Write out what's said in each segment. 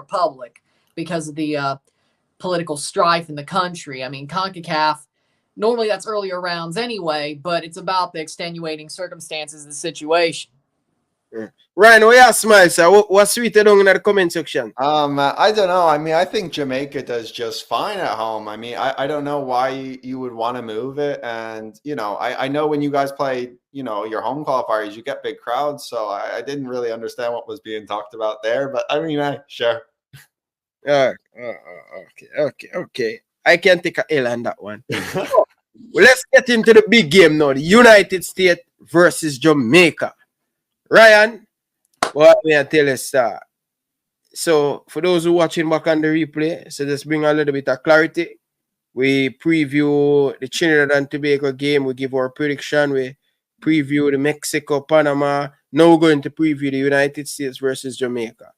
Republic because of the political strife in the country. I mean, Concacaf, normally that's earlier rounds anyway, but it's about the extenuating circumstances of the situation. Ryan, what you smile, sir? What's sweet down in the comment section? I don't know. I mean, I think Jamaica does just fine at home. I mean, I don't know why you would want to move it. And, you know, I know when you guys play, you know, your home qualifiers, you get big crowds. So I didn't really understand what was being talked about there. But I mean, sure. Okay. I can take a L on that one. Well, let's get into the big game now. The United States versus Jamaica. Ryan, what may I tell you, sir? So, for those who watching back on the replay, so just bring a little bit of clarity. We preview the Trinidad and Tobago game. We give our prediction. We preview the Mexico, Panama. Now we're going to preview the United States versus Jamaica.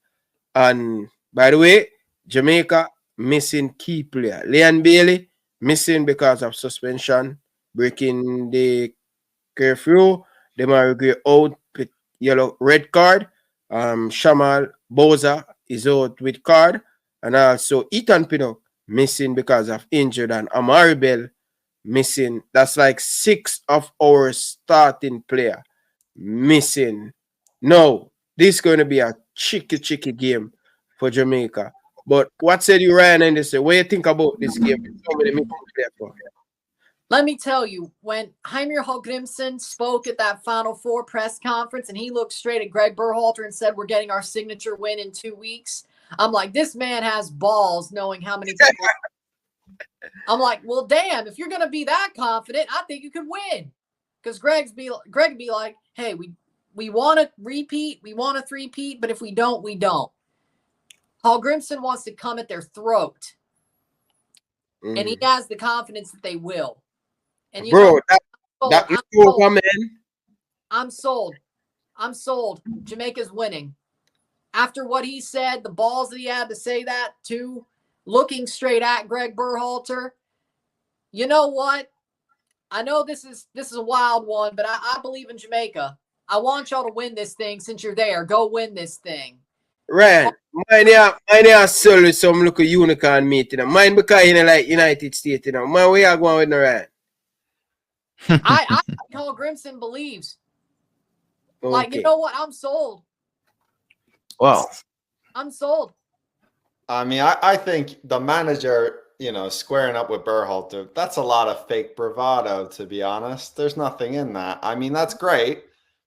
And by the way, Jamaica missing key player. Leon Bailey missing because of suspension, breaking the curfew. Demarai Gray out with red card. Shamal Boza is out with card. And also Ethan Pinnock missing because of injured. And Amari Bell missing. That's like 6 of our starting player missing. No, this is going to be a tricky game for Jamaica. But what said you, Ryan, in this? What do you think about this game? Let me tell you, when Heimir Hallgrímsson spoke at that Final Four press conference and he looked straight at Greg Berhalter and said, we're getting our signature win in 2 weeks, I'm like, this man has balls knowing how many people. I'm like, well, damn, if you're going to be that confident, I think you could win. Because Greg would be like, hey, we want to repeat, we want to three-peat, but if we don't, we don't. Hallgrímsson wants to come at their throat. And he has the confidence that they will. And I'm sold. I'm sold. Jamaica's winning. After what he said, the balls that he had to say that too, looking straight at Greg Berhalter. You know what? I know this is a wild one, but I believe in Jamaica. I want y'all to win this thing since you're there. Go win this thing. Right. Mine sell with some local unicorn meat, you know. Mine because you know, like United States, you know. Man, where you going with the right? I Hallgrímsson believes. Okay. Like, you know what? I'm sold. Wow. I'm sold. I mean, I think the manager, you know, squaring up with Berhalter, that's a lot of fake bravado, to be honest. There's nothing in that. I mean, that's great,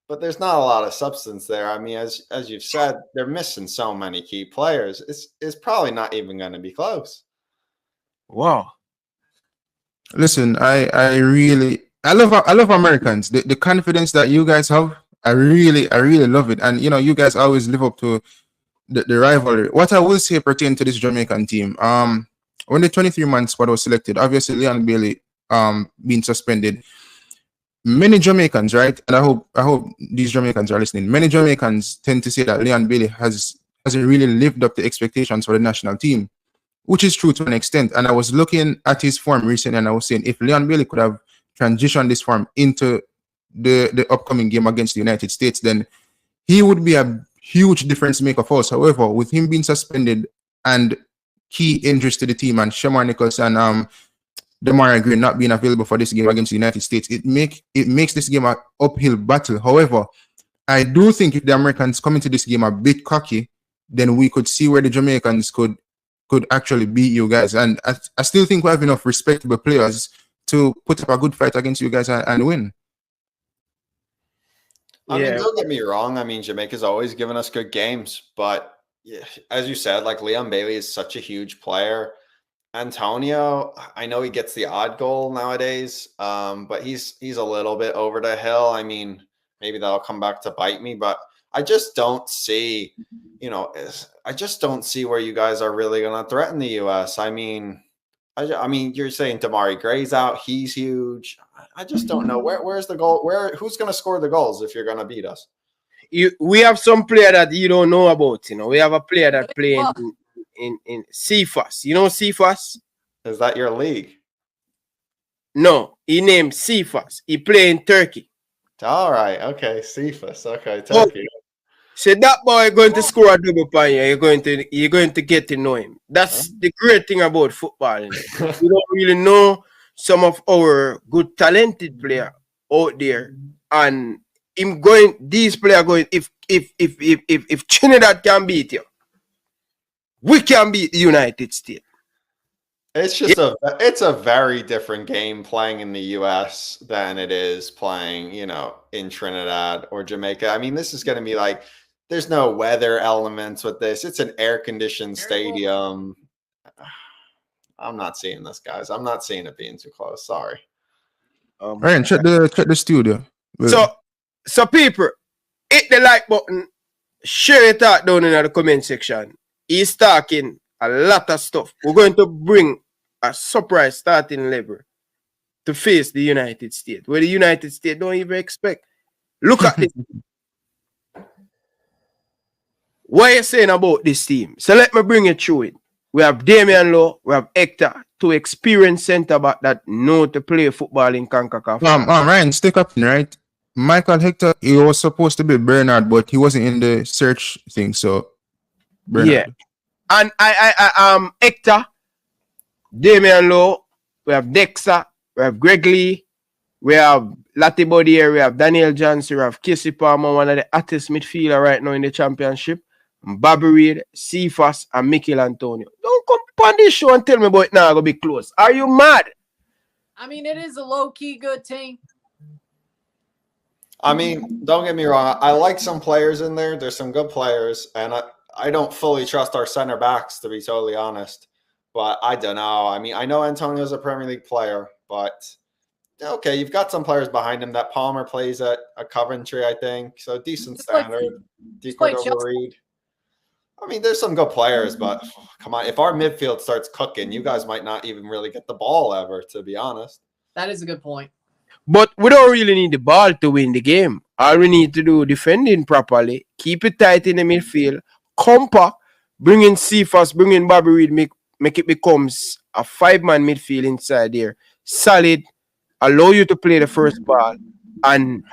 but there's not a lot of substance there. I mean, as you've said, they're missing so many key players. It's probably not even going to be close. Wow. Listen, I love Americans. The confidence that you guys have, I really love it. And you know, you guys always live up to the rivalry. What I will say pertaining to this Jamaican team, when the 23-man squad was selected, obviously Leon Bailey being suspended. Many Jamaicans, right? And I hope these Jamaicans are listening. Many Jamaicans tend to say that Leon Bailey hasn't really lived up to expectations for the national team, which is true to an extent. And I was looking at his form recently, and I was saying if Leon Bailey could have transitioned this form into the upcoming game against the United States, then he would be a huge difference maker for us. However, with him being suspended and key injuries to the team, and Shamar Nichols and Demarai Gray not being available for this game against the United States, it makes this game an uphill battle. However, I do think if the Americans come into this game a bit cocky, then we could see where the Jamaicans could actually beat you guys. And I still think we have enough respectable players to put up a good fight against you guys and win. I mean, don't get me wrong. I mean, Jamaica's always given us good games, but yeah, as you said, like Leon Bailey is such a huge player. Antonio, I know he gets the odd goal nowadays, but he's a little bit over the hill. I mean, maybe that'll come back to bite me, but I just don't see, you know, I just don't see where you guys are really going to threaten the U.S. I mean, you're saying Demarai Gray's out. He's huge. I just don't know where's the goal. Who's going to score the goals if you're going to beat us? We have some player that you don't know about. You know, we have a player that playing in Cephas. You know Cephas? Is that your league? No, he named Cephas. He play in Turkey. All right. Okay, Cephas. Okay, Turkey. So that boy going to score a double pan you. You're going to get to know him. That's the great thing about football. You don't really know some of our good talented player out there, and these players going. If Trinidad can beat you, we can beat the United States. It's just it's a very different game playing in the US than it is playing, in Trinidad or Jamaica. I mean, this is going to be like, there's no weather elements with this. It's an air-conditioned stadium. I'm not seeing this, guys. I'm not seeing it being too close. Sorry. Ryan, check the studio. So people, hit the like button, share it out down in the comment section. He's talking a lot of stuff. We're going to bring a surprise starting level to face the United States, where the United States don't even expect. Look at this. What are you saying about this team? So let me bring you through it. We have Damian Lowe, we have Hector, two experienced centre back that know to play football in Concacaf. Ryan, stick up, right? Michael Hector, he was supposed to be Bernard, but he wasn't in the search thing, so Bernard. Yeah. And I Hector, Damian Lowe, we have Dexter, we have Greg Lee, we have Lati Bodier, we have Daniel Johnson, we have Casey Palmer, one of the hottest midfielder right now in the championship. Bobby Reid, Cephas, and Mikel Antonio. Don't come on this show and tell me about it now. Gonna be close. Are you mad? I mean, it is a low-key good team. I mean, don't get me wrong. I like some players in there. There's some good players, and I don't fully trust our center backs, to be totally honest. But I don't know. I mean, I know Antonio's a Premier League player, but okay, you've got some players behind him. That Palmer plays at a Coventry, I think. So decent standard. Decent over Reid. I mean, there's some good players, but come on. If our midfield starts cooking, you guys might not even really get the ball ever, to be honest. That is a good point. But we don't really need the ball to win the game. All we need to do is defending properly, keep it tight in the midfield, compact, bring in Cephas, bring in Bobby Reid, make it becomes a 5-man midfield inside there. Solid, allow you to play the first ball, and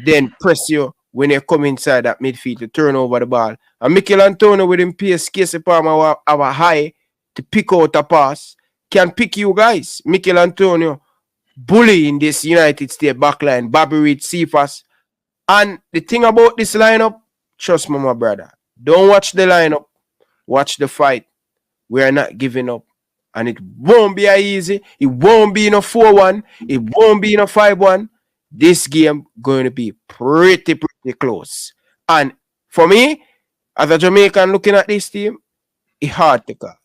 then press you when you come inside that midfield to turn over the ball. And Mikel Antonio with him pace, Casey Palmer have a high to pick out a pass, can pick you guys. Mikel Antonio bully in this United States backline, Bobby Reid, Cephas. And the thing about this lineup, trust me, my brother, don't watch the lineup, watch the fight. We are not giving up. And it won't be easy. It won't be in a 4-1. It won't be in a 5-1. This game going to be pretty close. And for me, as a Jamaican looking at this team, it's hard to call.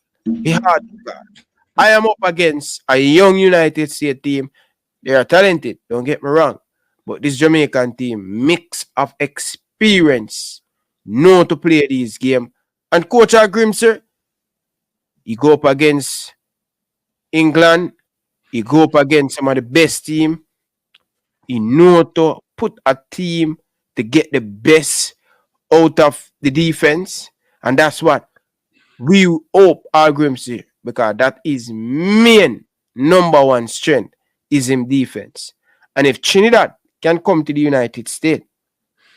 I am up against a young United States team. They are talented, don't get me wrong. But this Jamaican team, mix of experience, know to play this game. And Coach Hallgrímsson, he go up against England. He go up against some of the best team. He know to put a team to get the best out of the defense. And that's what we hope Hallgrímsson, because that is main number one strength is in defense. And if Trinidad can come to the United States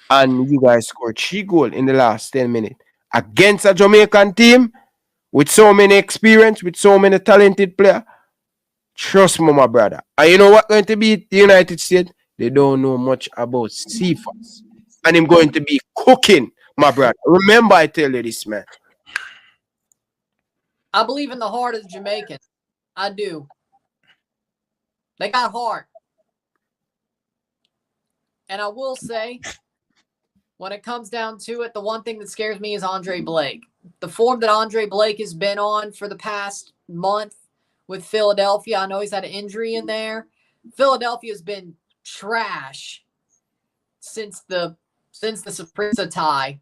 and you guys score 3 goals in the last 10 minutes against a Jamaican team with so many experience, with so many talented players, trust me, my brother. And you know what going to be the United States? They don't know much about Cephas. And I'm going to be cooking, my brother. Remember, I tell you this, man. I believe in the heart of the Jamaican. I do. They got heart. And I will say, when it comes down to it, the one thing that scares me is Andre Blake. The form that Andre Blake has been on for the past month with Philadelphia, I know he's had an injury in there. Philadelphia has been trash since the Saprissa tie.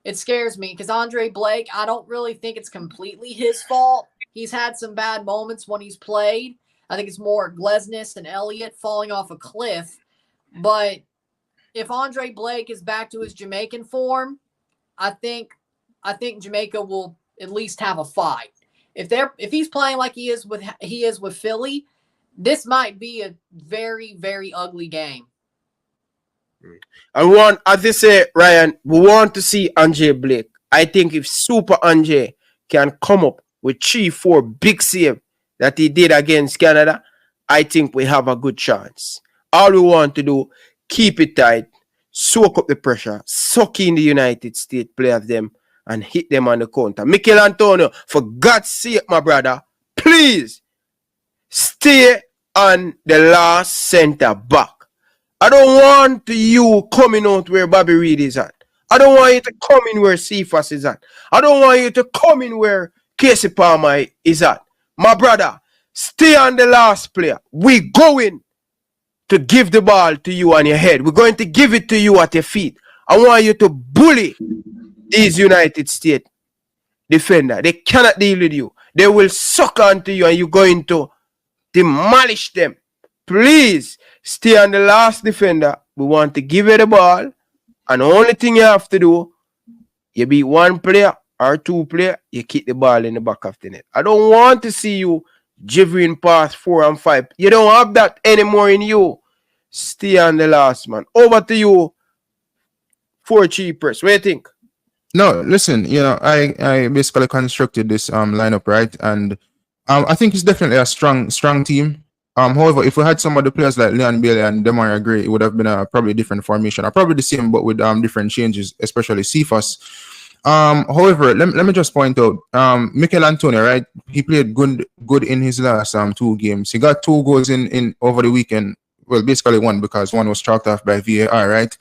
It scares me because Andre Blake, I don't really think it's completely his fault. He's had some bad moments when he's played. I think it's more Glesnes and Elliott falling off a cliff. But if Andre Blake is back to his Jamaican form, I think Jamaica will at least have a fight. If he's playing like he is with Philly, this might be a very, very ugly game. And want, as they say, Ryan, we want to see Andre Blake. I think if Super Andre can come up with 3-4 big save that he did against Canada, I think we have a good chance. All we want to do, keep it tight, soak up the pressure, suck in the United States, play of them, and hit them on the counter. Mikel Antonio, for God's sake, my brother, please stay on the last centre back. I don't want you coming out where Bobby Reid is at. I don't want you to come in where Cephas is at. I don't want you to come in where Casey Palmer is at. My brother, stay on the last player. We're going to give the ball to you on your head. We're going to give it to you at your feet. I want you to bully these United States defender. They cannot deal with you. They will suck onto you and you're going to demolish them. Please stay on the last defender. We want to give you the ball. And the only thing you have to do, you beat one player or two player, you kick the ball in the back of the net. I don't want to see you jibbering past 4 and 5. You don't have that anymore in you. Stay on the last, man. Over to you, 4 cheapers. What do you think? No, listen, I basically constructed this lineup, right? And I think it's definitely a strong team. However, if we had some of the players like Leon Bailey and Demarai Gray, it would have been a probably different formation. Or probably the same, but with different changes, especially Cephas. However, let me just point out, Mikel Antonio, right? He played good in his last 2 games. He got 2 goals in over the weekend. Well, basically 1 because 1 was chalked off by VAR, right?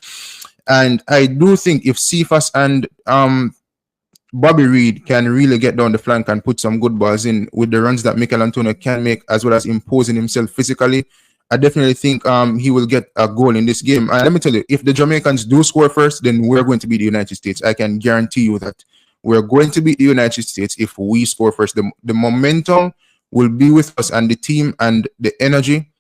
And I do think if Cephas and Bobby Reid can really get down the flank and put some good balls in with the runs that Mikel Antonio can make, as well as imposing himself physically, I definitely think he will get a goal in this game. And let me tell you, if the Jamaicans do score first, then we're going to beat the United States. I can guarantee you that. We're going to beat the United States if we score first. The momentum will be with us and the team and the energy.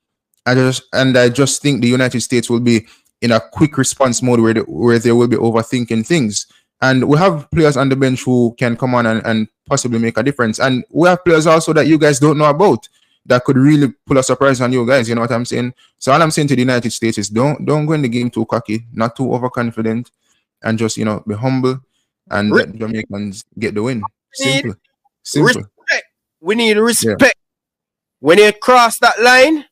I just think the United States will be in a quick response mode where they will be overthinking things. And we have players on the bench who can come on and possibly make a difference. And we have players also that you guys don't know about that could really pull a surprise on you guys. You know what I'm saying? So all I'm saying to the United States is don't go in the game too cocky, not too overconfident, and just, be humble and let Jamaicans get the win. Simple. Respect. We need respect. Yeah. When you cross that line,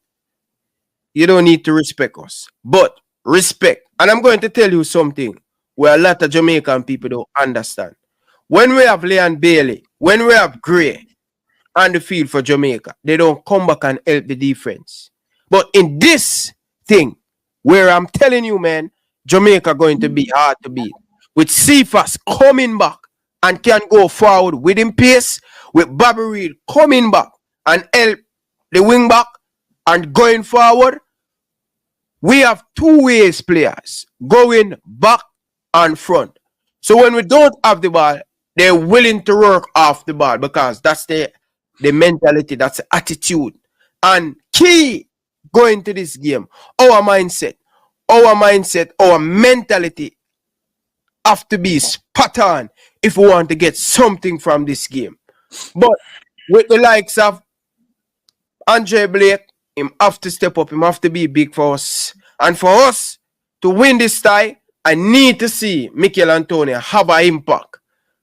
you don't need to respect us. But respect. And I'm going to tell you something where a lot of Jamaican people don't understand. When we have Leon Bailey, when we have Gray on the field for Jamaica, they don't come back and help the defense. But in this thing, where I'm telling you, man, Jamaica going to be hard to beat. With Cephas coming back and can go forward with him pace, with Bobby Reid coming back and help the wing back and going forward, we have 2 ways players going back and front. So when we don't have the ball, they're willing to work off the ball because that's the mentality, that's the attitude. And key going to this game, our mindset, our mentality have to be spot on if we want to get something from this game. But with the likes of Andre Blake, him have to step up, him have to be big for us. And for us to win this tie, I need to see Mikel Antonio have an impact.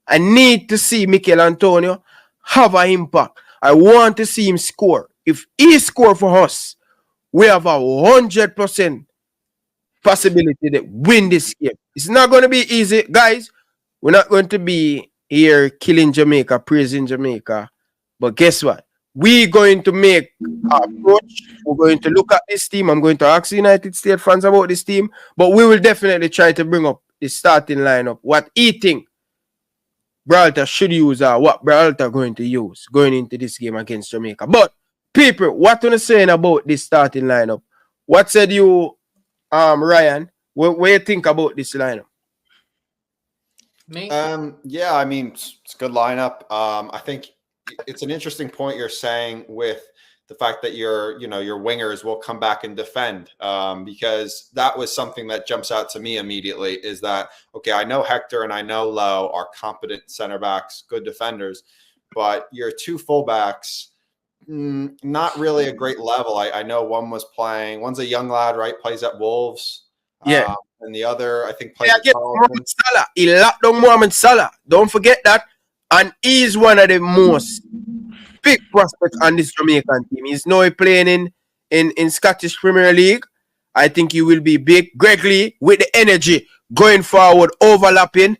I need to see Mikel Antonio have an impact. I want to see him score. If he scores for us, we have a 100% possibility to win this game. It's not going to be easy, guys. We're not going to be here killing Jamaica, praising Jamaica. But guess what? We're going to make our approach. We're going to look at this team. I'm going to ask United States fans about this team. But we will definitely try to bring up the starting lineup. What he think Gibraltar should use or what Gibraltar going to use going into this game against Jamaica. But people, what are you saying about this starting lineup? What said you, Ryan? What do you think about this lineup? Me? Yeah, I mean, it's a good lineup. I think it's an interesting point you're saying with the fact that your wingers will come back and defend, because that was something that jumps out to me immediately is that, okay, I know Hector and I know Lowe are competent center backs, good defenders, but your 2 fullbacks, not really a great level. I know one's a young lad, right? Plays at Wolves. Yeah. and the other, I think, Play played against Charlton. Mohamed Salah. He locked down Mohamed Salah. Don't forget that. And he's one of the most big prospects on this Jamaican team. He's now playing in Scottish Premier League. I think he will be big. Greg Lee, with the energy going forward, overlapping.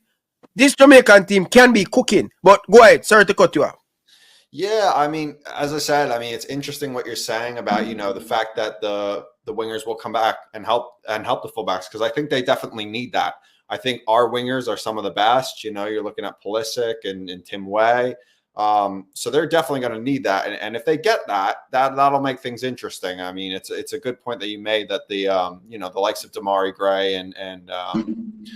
This Jamaican team can be cooking. But go ahead. Sorry to cut you off. Yeah, I mean, as I said, I mean, it's interesting what you're saying about, you know, the fact that the wingers will come back and help the fullbacks, because I think they definitely need that. I think our wingers are some of the best. You know, you're looking at Pulisic and Tim Way. So they're definitely going to need that. And if they get that'll make things interesting. I mean, it's a good point that you made that the, you know, the likes of Damari Gray and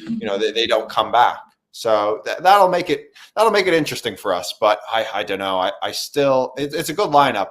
you know, they don't come back. So that'll make it interesting for us. But I don't know. I still, it's a good lineup.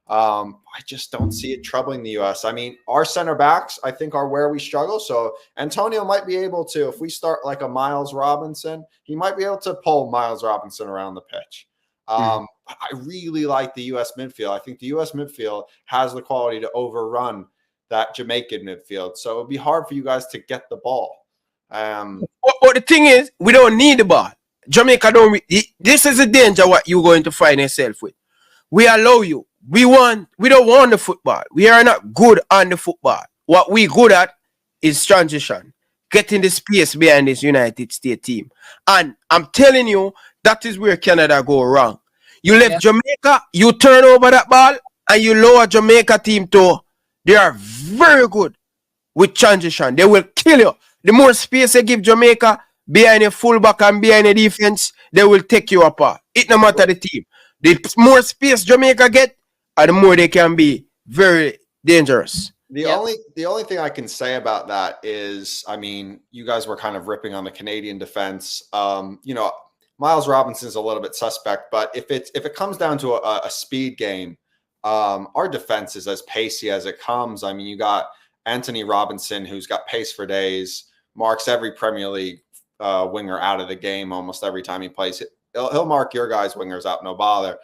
I just don't see it troubling the U.S. I mean, our center backs, I think, are where we struggle. So Antonio might be able to, if we start like a Miles Robinson, he might be able to pull Miles Robinson around the pitch. I really like the U.S. midfield. I think the U.S. midfield has the quality to overrun that Jamaican midfield. So it would be hard for you guys to get the ball. But the thing is, we don't need the ball. Jamaica don't. This is a danger what you're going to find yourself with. We allow you. We don't want the football. We are not good on the football. What we good at is transition, getting the space behind this United States team. And I'm telling you, that is where Canada go wrong. You left Jamaica, you turn over that ball, and you lower Jamaica team to. They are very good with transition. They will kill you. The more space they give Jamaica behind a fullback and behind a defense, they will take you apart. It no matter the team. The more space Jamaica get, and the more they can be very dangerous. The only thing I can say about that is, I mean, you guys were kind of ripping on the Canadian defense. You know, Miles Robinson's a little bit suspect, but if it comes down to a speed game, our defense is as pacey as it comes. I mean, you got Anthony Robinson, who's got pace for days, marks every Premier League winger out of the game almost every time he plays. He'll mark your guys' wingers out, no bother.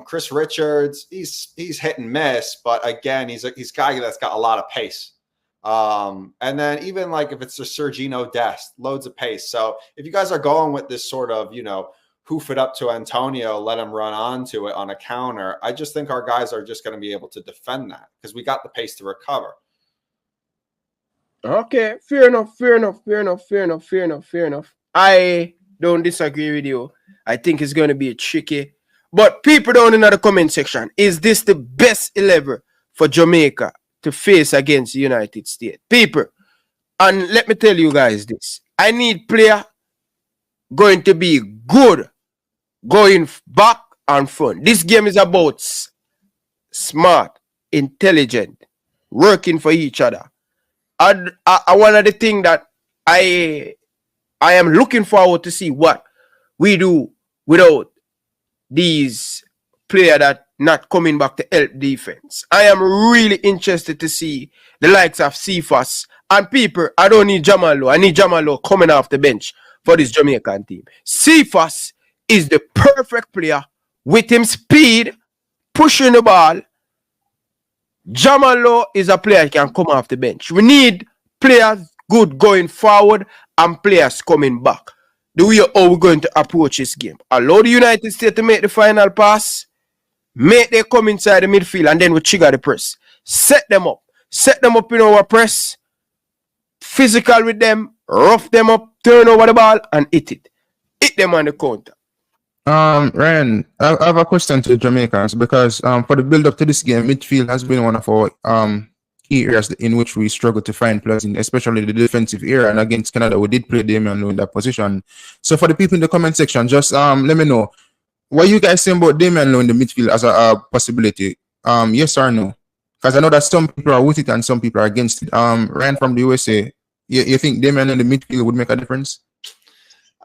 Chris Richards, he's hit and miss, but again, he's a guy that's got a lot of pace. And then even like if it's a Sergino Dest, loads of pace. So if you guys are going with this sort of, you know, hoof it up to Antonio, let him run onto it on a counter, I just think our guys are just going to be able to defend that because we got the pace to recover. Okay, fair enough. I don't disagree with you. I think it's going to be tricky. But people down in the comment section, is this the best 11 for Jamaica to face against the United States? People, and let me tell you guys this. I need player going to be good, going back and front. This game is about smart, intelligent, working for each other. And one of the things that I am looking forward to see what we do without these players that not coming back to help defense. I am really interested to see the likes of Cephas and people. I don't need Jamal Lowe. I need Jamal Lowe coming off the bench for this Jamaican team. Cephas is the perfect player with him speed, pushing the ball. Jamal Lowe is a player who can come off the bench. We need players good going forward and players coming back. The way how we're going to approach this game. Allow the United States to make the final pass, make them come inside the midfield, and then we trigger the press. Set them up in our press, physical with them, rough them up, turn over the ball, and hit them on the counter. Ryan, I have a question to Jamaicans because for the build up to this game, midfield has been one of our key areas in which we struggle to find players in, especially the defensive area. And against Canada, we did play Damian Lowe in that position. So for the people in the comment section, just let me know what you guys saying about Damian Lowe in the midfield as a possibility. Yes or no? Because I know that some people are with it and some people are against it. Ryan from the USA, you think Damian in the midfield would make a difference?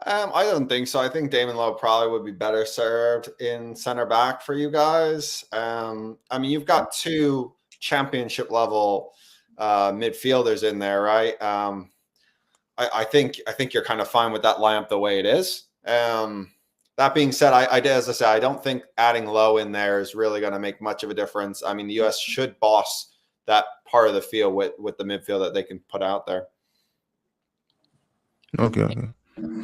I don't think so. I think Damon Lowe probably would be better served in center back for you guys. I mean, you've got two championship level midfielders in there, right? I think you're kind of fine with that lineup the way it is. That being said, as I said, I don't think adding Lowe in there is really going to make much of a difference. I mean, the U.S. should boss that part of the field with the midfield that they can put out there. Okay.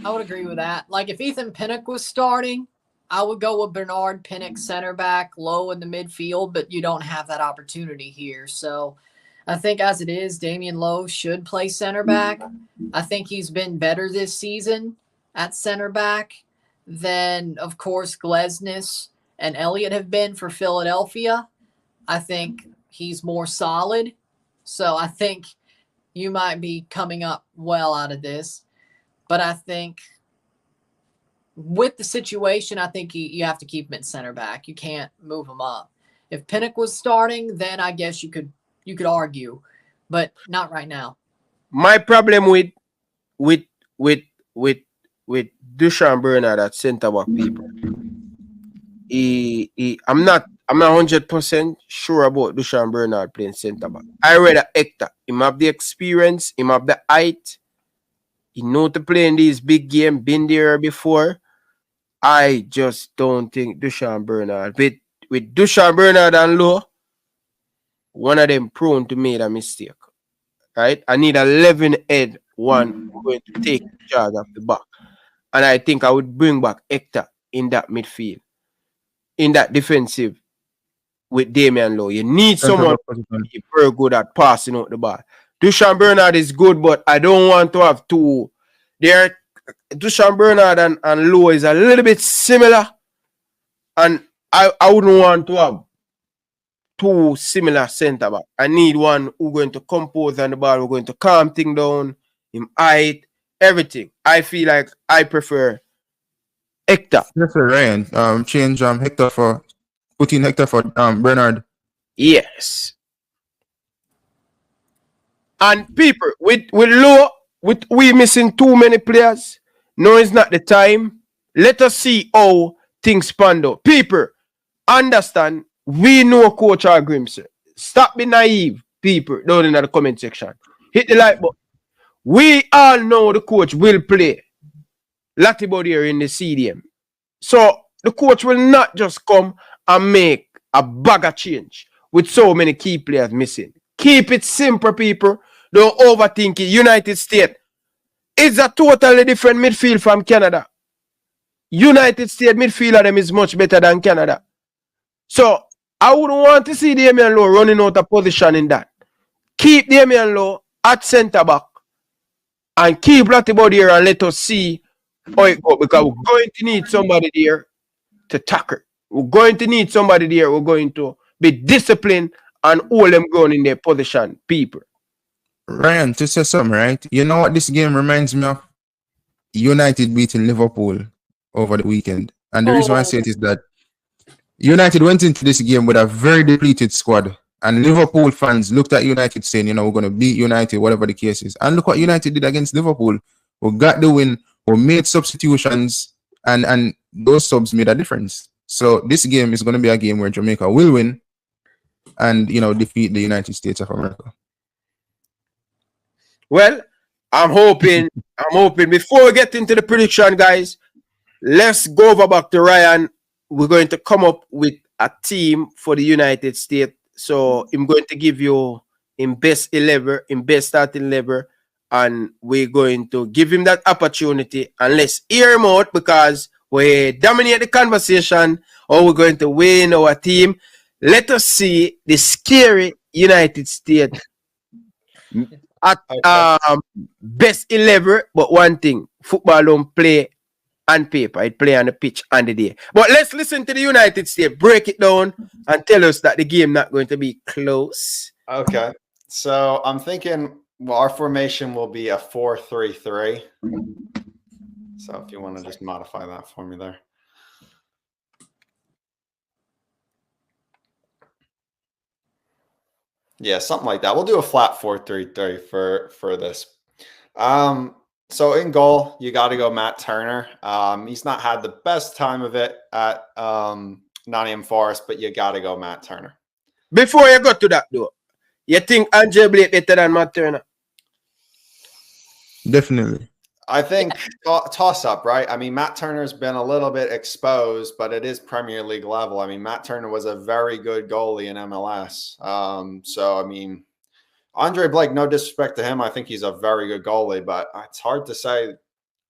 I would agree with that. Like if Ethan Pinnock was starting, I would go with Bernard Pinnock center back, low in the midfield, but you don't have that opportunity here. So I think as it is, Damian Lowe should play center back. I think he's been better this season at center back than, of course, Glesnes and Elliott have been for Philadelphia. I think he's more solid. So I think you might be coming up well out of this. But I think with the situation, I think you have to keep him at center back. You can't move him up. If Pinnock was starting, then I guess you could argue, but not right now. My problem with Dujuan Bernard at centre back, people. I'm not 100% sure about Dujuan Bernard playing centre back. I read Hector. Him have the experience, him have the height. He know to play in these big games, been there before. I just don't think Dujuan Bernard. With Dujuan Bernard and Lowe, one of them prone to make a mistake. Right? I need a 11-head one who's going to take charge of the back. And I think I would bring back Hector in that midfield, in that defensive with Damian Lowe. You need someone to be very good at passing out the ball. Dujuan Bernard is good, but I don't want to have two. Dujuan Bernard and Lowe is a little bit similar. And I wouldn't want to have two similar centre back. I need one who's going to compose on the ball, who's going to calm things down, him height, everything. I feel like I prefer Hector. Yes, sir, Ryan. Change Hector for putting Hector for Bernard. Yes. And people with Lowe, with we missing too many players. No, it's not the time. Let us see how things pan out. People, understand, we know Coach Hallgrímsson. Stop being naive, people, down in the comment section. Hit the like button. We all know the coach will play Latibodier in the CDM. So the coach will not just come and make a bag of change with so many key players missing. Keep it simple, people. Don't overthink it. United States is a totally different midfield from Canada. United States midfield of them is much better than Canada. So I wouldn't want to see Damian Lowe running out of position in that. Keep Damian Lowe at centre back and keep Latibodier and let us see how it goes, because we're going to need somebody there to tackle. We're going to need somebody there. We're going to be disciplined and hold them going in their position, people. Ryan, to say something, right? You know what this game reminds me of? United beating Liverpool over the weekend. And the reason why I say it is that United went into this game with a very depleted squad. And Liverpool fans looked at United saying, you know, we're going to beat United, whatever the case is. And look what United did against Liverpool. We got the win. We made substitutions. And those subs made a difference. So this game is going to be a game where Jamaica will win and, you know, defeat the United States of America. Well, I'm hoping before we get into the prediction, guys, let's go over back to Ryan. We're going to come up with a team for the United States. So I'm going to give you in best 11, in best starting 11, and we're going to give him that opportunity. And let's hear him out, because we dominate the conversation, or we're going to win our team. Let us see the scary United States at best 11. But one thing, football don't play on paper, it play on the pitch on the day. But let's listen to the United States break it down and tell us that the game not going to be close. Okay, so I'm thinking, well, our formation will be a 4-3-3. So if you want to just modify that for me there. Yeah, something like that. We'll do a flat 4-3-3 for this. So in goal, you got to go Matt Turner. He's not had the best time of it at Nottingham Forest, but you got to go Matt Turner. Before you go to that, though, you think Andre Blake better than Matt Turner? Definitely. I think toss up, right? I mean, Matt Turner's been a little bit exposed, but it is Premier League level. I mean, Matt Turner was a very good goalie in MLS. So, I mean, Andre Blake, no disrespect to him, I think he's a very good goalie, but it's hard to say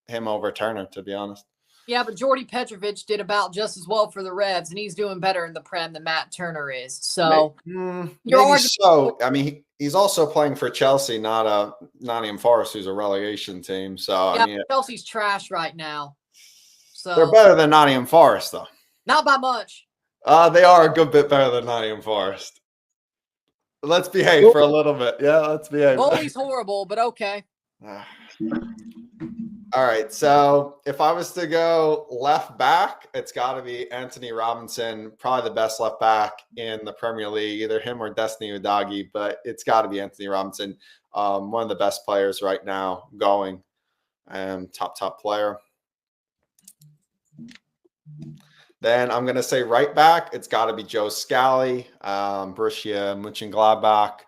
him over Turner, to be honest. Yeah, but Jordy Petrovic did about just as well for the Revs, and he's doing better in the Prem than Matt Turner is. So, maybe so. I mean, he's also playing for Chelsea, not a Nottingham Forest, who's a relegation team. So, yeah, I mean, Chelsea's trash right now. So they're better than Nottingham Forest, though. Not by much. They are a good bit better than Nottingham Forest. Let's behave for a little bit. Yeah, let's behave. Goalie's horrible, but okay. All right. So if I was to go left back, it's got to be Anthony Robinson, probably the best left back in the Premier League, either him or Destiny Udogie, but it's got to be Anthony Robinson, one of the best players right now going, top player. Then I'm going to say right back, it's got to be Joe Scally, Borussia Mönchengladbach,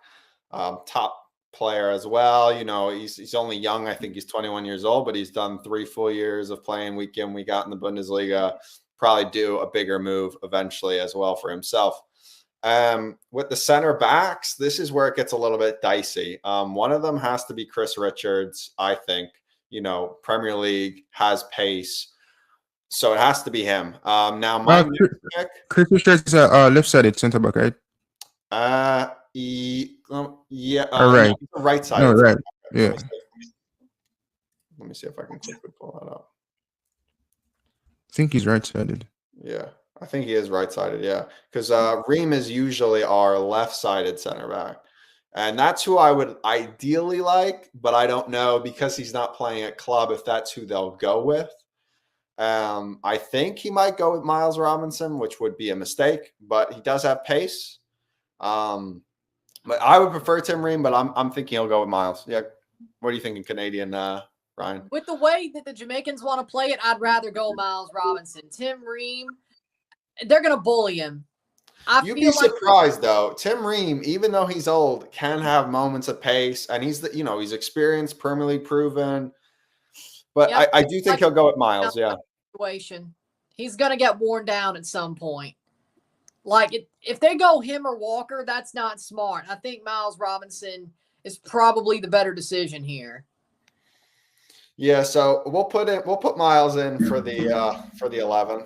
top player as well. You know, he's only young. I think he's 21 years old, but he's done 3 full years of playing week in, week out in the Bundesliga. Probably do a bigger move eventually as well for himself. With the center backs, this is where it gets a little bit dicey. One of them has to be Chris Richards, I think. You know, Premier League, has pace. So it has to be him. Now, my pick, Chris Richards is a left-sided centre back, right? Yeah. All right. No, right side. No, right. Yeah. Let me see if I can quickly pull that up. I think he's right-sided. Yeah, I think he is right-sided. Yeah, because Ream is usually our left-sided center back, and that's who I would ideally like, but I don't know because he's not playing at club if that's who they'll go with. I think he might go with Miles Robinson, which would be a mistake, but he does have pace. But I would prefer Tim Ream, but I'm thinking he'll go with Miles. Yeah. What are you thinking, Canadian Ryan? With the way that the Jamaicans want to play it, I'd rather go Miles Robinson. Tim Ream, they're going to bully him. You'd be surprised, though. Tim Ream, even though he's old, can have moments of pace, and he's experienced, Premier League proven. But yep. I do think he'll go with Miles, yeah. Situation. He's going to get worn down at some point. Like, if they go him or Walker, that's not smart. I think Miles Robinson is probably the better decision here. Yeah, so we'll put Miles in for the 11.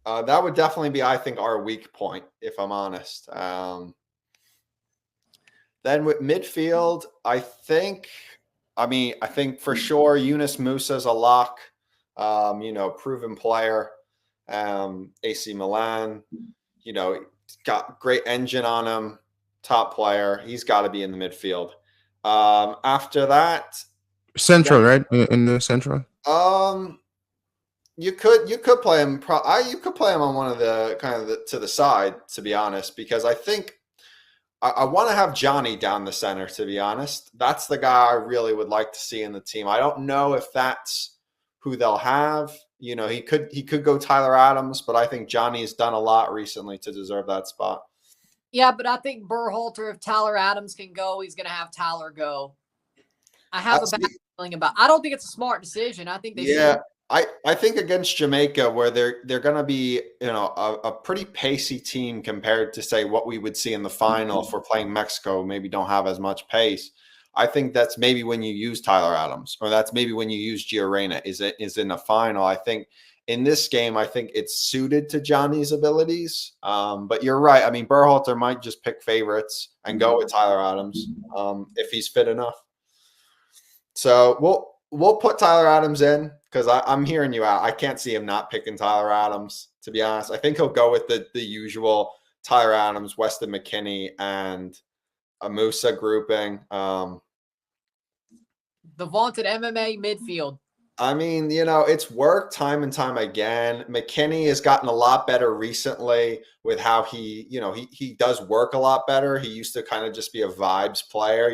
That would definitely be, I think, our weak point, if I'm honest. Then with midfield, I think for sure Yunus Musa's a lock. Proven player. AC Milan, got great engine on him, top player. He's got to be in the midfield. After that, central, right? In the central. You could play him. You could play him on one of the to the side, to be honest, because I think I want to have Johnny down the center. To be honest, that's the guy I really would like to see in the team. I don't know if that's who they'll have. He could go Tyler Adams, but I think Johnny's done a lot recently to deserve that spot. Yeah, but I think Berhalter, if Tyler Adams can go, he's going to have Tyler go. I have a bad feeling about. I don't think it's a smart decision. I think they should. I think against Jamaica, where they're going to be a pretty pacey team compared to say what we would see in the final if we're playing Mexico, maybe don't have as much pace. I think that's maybe when you use Tyler Adams, or that's maybe when you use Gio Reyna is in the final. I think in this game, I think it's suited to Johnny's abilities. But you're right. I mean, Berhalter might just pick favorites and go with Tyler Adams if he's fit enough. So we'll put Tyler Adams in because I'm hearing you out. I can't see him not picking Tyler Adams, to be honest. I think he'll go with the usual Tyler Adams, Weston McKennie, and a Musa grouping. The vaunted MMA midfield. I mean, it's worked time and time again. McKinney has gotten a lot better recently with how he does work a lot better. He used to kind of just be a vibes player,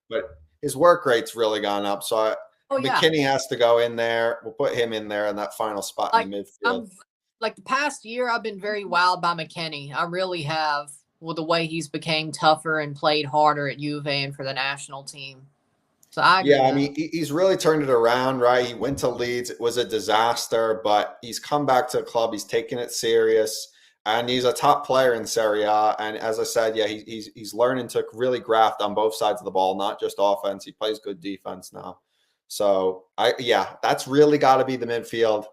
but his work rate's really gone up. So McKinney has to go in there. We'll put him in there in that final spot in the midfield. Like the past year, I've been very wowed by McKinney. I really have, with the way he's became tougher and played harder at Juve and for the national team. So I mean, he's really turned it around, right? He went to Leeds. It was a disaster, but he's come back to the club. He's taken it serious. and he's a top player in Serie A. And as I said, yeah, he's learning to really graft on both sides of the ball, not just offense. He plays good defense now. So that's really got to be the midfield.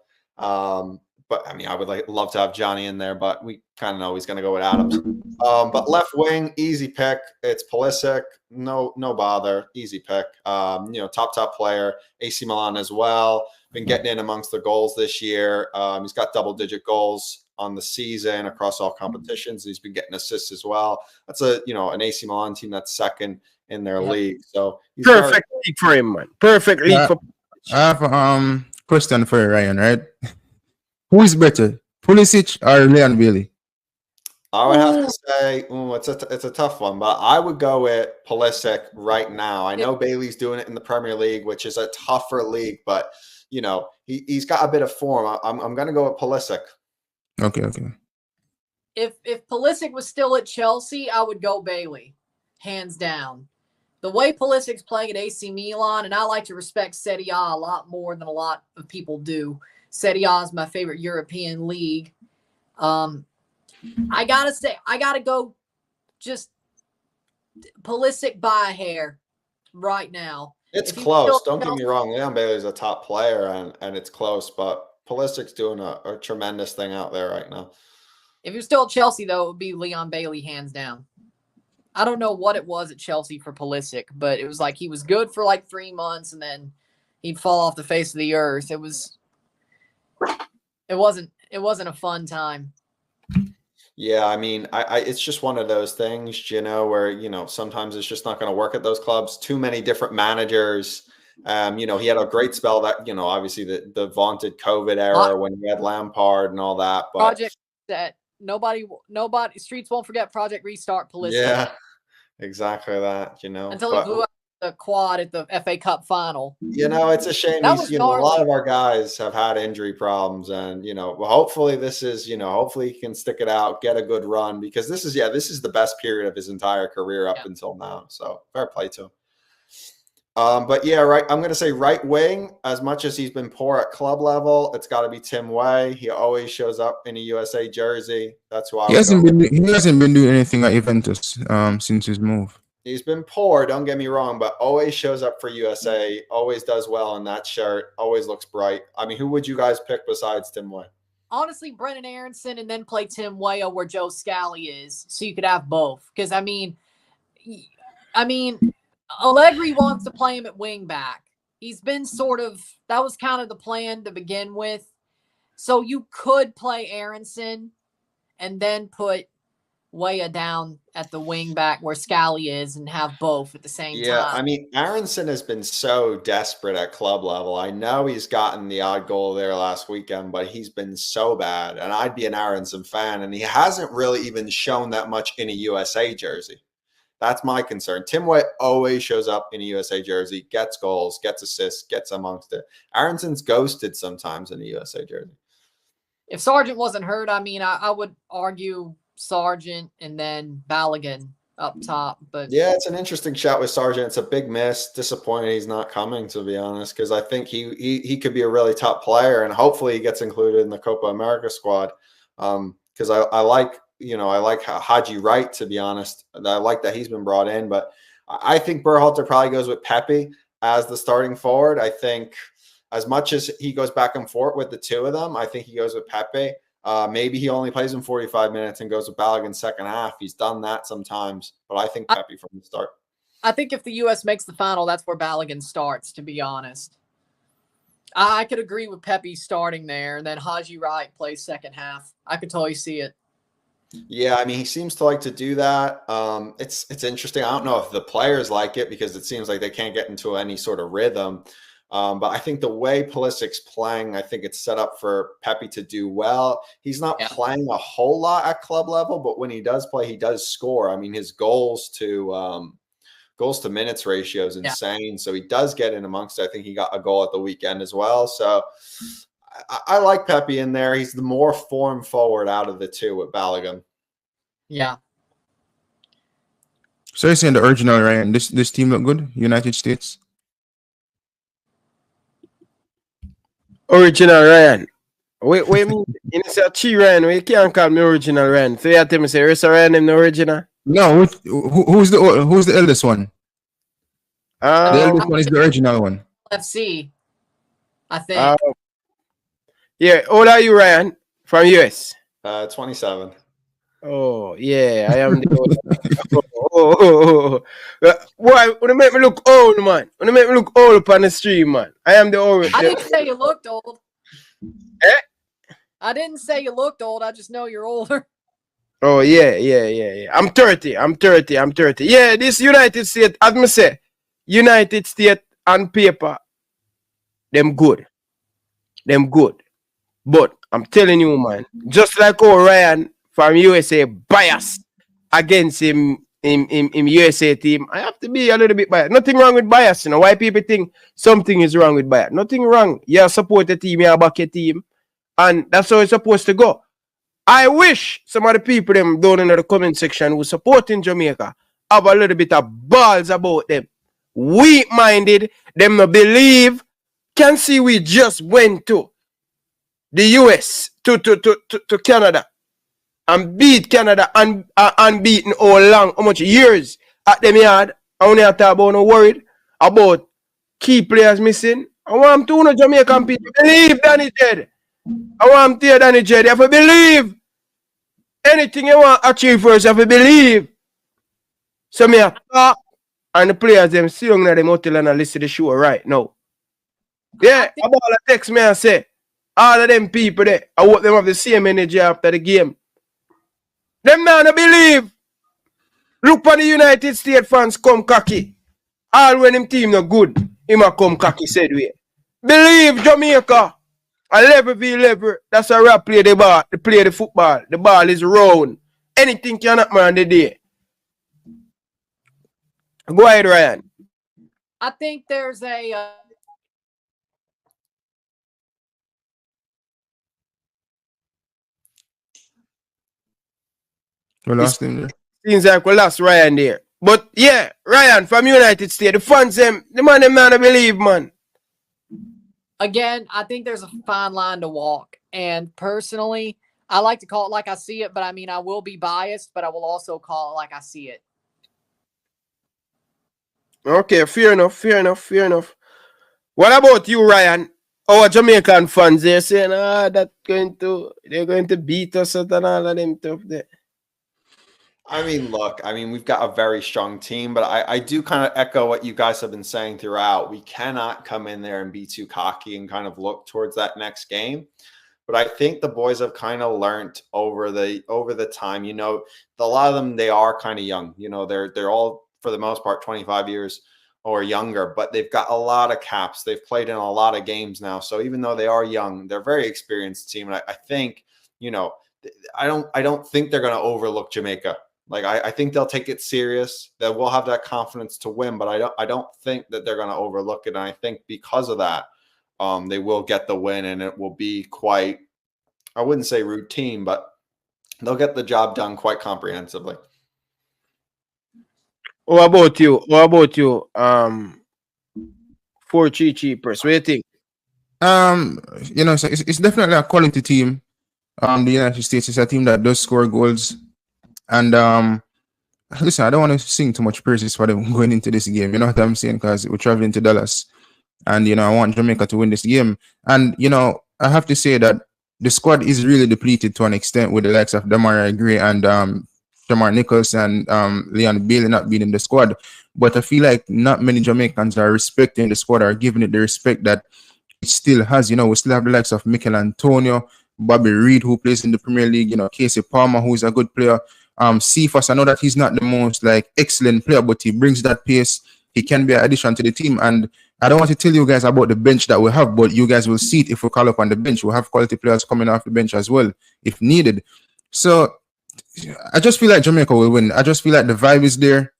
But I mean, I would love to have Johnny in there, but we kind of know he's going to go with Adams. But left wing, easy pick. It's Pulisic. No bother. Easy pick. Top player. AC Milan as well. Been getting in amongst the goals this year. He's got double-digit goals on the season across all competitions. He's been getting assists as well. That's an AC Milan team that's second in their league. So he's perfect league for him, man. Perfect league for. I have a question for you, Ryan. Right? Who is better, Pulisic or Leon Bailey? I would have to say it's a tough one, but I would go with Pulisic right now. I know Bailey's doing it in the Premier League, which is a tougher league, but he's got a bit of form. I'm going to go with Pulisic. Okay. If Pulisic was still at Chelsea, I would go Bailey, hands down. The way Pulisic's playing at AC Milan, and I like to respect Serie A a lot more than a lot of people do. Serie A is my favorite European league. I gotta go just Pulisic by a hair right now. It's close. Don't get me wrong. Leon Bailey's a top player and it's close, but Pulisic's doing a tremendous thing out there right now. If he was still at Chelsea, though, it would be Leon Bailey hands down. I don't know what it was at Chelsea for Pulisic, but it was like he was good for like 3 months and then he'd fall off the face of the earth. It wasn't a fun time. Yeah, I mean, it's just one of those things, where, sometimes it's just not going to work at those clubs. Too many different managers. He had a great spell that, obviously the vaunted COVID era when he had Lampard and all that. But Project that nobody streets won't forget Project Restart Pulisic. Yeah, exactly that, Until he blew up the quad at the FA Cup final. It's a shame. A lot of our guys have had injury problems, and hopefully this is, hopefully he can stick it out, get a good run, because this is the best period of his entire career up until now. So fair play to him. But yeah, right. I'm going to say right wing. As much as he's been poor at club level, it's got to be Tim Way. He always shows up in a USA jersey. That's who I. He hasn't been doing anything at Juventus since his move. He's been poor, don't get me wrong, but always shows up for USA, always does well in that shirt, always looks bright. I mean, who would you guys pick besides Tim Way? Honestly, Brennan Aronson, and then play Tim Weah where Joe Scally is, so you could have both. Because, I mean, Allegri wants to play him at wing back. He's been that was kind of the plan to begin with. So you could play Aronson and then put Weah down at the wing back where Scally is and have both at the same time. Yeah, I mean, Aronson has been so desperate at club level. I know he's gotten the odd goal there last weekend, but he's been so bad. And I'd be an Aronson fan, and he hasn't really even shown that much in a USA jersey. That's my concern. Tim Way always shows up in a USA jersey, gets goals, gets assists, gets amongst it. Aronson's ghosted sometimes in a USA jersey. If Sargent wasn't hurt, I would argue Sargent and then Balogun up top. But yeah, it's an interesting shot with Sargent. It's a big miss. Disappointed he's not coming, to be honest, because I think he could be a really top player, and hopefully he gets included in the Copa America squad. Because I like Haji Wright, to be honest. I like that he's been brought in, but I think Berhalter probably goes with Pepe as the starting forward. I think as much as he goes back and forth with the two of them, I think he goes with Pepe. Maybe he only plays in 45 minutes and goes with Balogun second half. He's done that sometimes, but I think Pepe from the start. I think if the U.S. makes the final, that's where Balogun starts, to be honest. I could agree with Pepe starting there, and then Haji Wright plays second half. I could totally see it. Yeah, I mean, he seems to like to do that. It's interesting. I don't know if the players like it because it seems like they can't get into any sort of rhythm. But I think the way Pulisic's playing, I think it's set up for Pepe to do well. He's not playing a whole lot at club level, but when he does play, he does score. I mean, his goals to minutes ratio is insane. So he does get in amongst it. I think he got a goal at the weekend as well. So I like Pepe in there. He's the more form forward out of the two with Balogun. Yeah. So you're saying the original, Ryan, this team look good? United States? Original Ryan. Wait, me. You say Chi Ryan, you can't call me original Ryan. So you tell me say Rest Ryan them the original? No, who's the eldest one? The eldest one is the original one. FC, I think. Yeah, how old are you, Ryan? From US? 27. Oh, yeah, I am the old. Why? Wanna make me look old, man? Wanna make me look old upon the stream, man? I am the old. I didn't say you looked old. Eh? I didn't say you looked old. I just know you're older. Oh, yeah. I'm 30. Yeah, this United States, as me say, United States on paper, them good. But I'm telling you, man, just like Ryan from USA biased against him USA team, I have to be a little bit biased. Nothing wrong with bias, you know. Why people think something is wrong with bias? Nothing wrong. You support the team, you back your team, and that's how it's supposed to go. I wish some of the people them down in the comment section who supporting Jamaica have a little bit of balls about them. Weak-minded, them no believe. Can see we just went to the US to Canada and beat Canada and unbeaten all long. How much years at them yard? I only have to talk about no worried about key players missing. I want to know Jamaican people believe Danny Jed. I want to hear Danny Jed. You have to believe. Anything you want to achieve first, you have to believe. So me a talk and the players them sit down in them hotel and listen to the show right now. Yeah, about the text me and say, all of them people there, I hope them have the same energy after the game. Them now no believe. Look for the United States fans come cocky. All when them team no good, him a come cocky said we. Believe Jamaica. A level v level. That's how we play the ball. They play the football. The ball is round. Anything can happen on the day. Go ahead, Ryan. I think there's a We lost him there. Seems like we lost Ryan there. But yeah, Ryan from United States, the fans them, the man them not believe, man. again, I think there's a fine line to walk. And personally, I like to call it like I see it, but I mean, I will be biased, but I will also call it like I see it. Okay, fair enough. What about you, Ryan? Our Jamaican fans, they're saying, they're going to beat us and all of them stuff there. I mean, look, we've got a very strong team, but I do kind of echo what you guys have been saying throughout. We cannot come in there and be too cocky and kind of look towards that next game. But I think the boys have kind of learned over the time, you know, a lot of them, they are kind of young, you know, they're all for the most part 25 years or younger, but they've got a lot of caps. They've played in a lot of games now. So even though they are young, they're a very experienced team. And I think, you know, I don't think they're going to overlook Jamaica. Like I think they'll take it serious. They will have that confidence to win, but I don't think that they're going to overlook it. And I think because of that, they will get the win, and it will be quite, I wouldn't say routine, but they'll get the job done quite comprehensively. What about you? 4-3 cheapers. What do you think? You know, it's definitely a quality team. The United States is a team that does score goals. And listen, I don't want to sing too much praises for them going into this game. You know what I'm saying? Because we're traveling to Dallas, and you know I want Jamaica to win this game. And you know I have to say that the squad is really depleted to an extent with the likes of Demarai Gray and Jamar Nichols and Leon Bailey not being in the squad. But I feel like not many Jamaicans are respecting the squad, or giving it the respect that it still has. You know, we still have the likes of Mikel Antonio, Bobby Reid, who plays in the Premier League. You know, Casey Palmer, who is a good player. Cephas, I know that he's not the most excellent player, but he brings that pace. He can be an addition to the team. And I don't want to tell you guys about the bench that we have, but you guys will see it if we call up on the bench. We'll have quality players coming off the bench as well, if needed. So I just feel like Jamaica will win. I just feel like the vibe is there.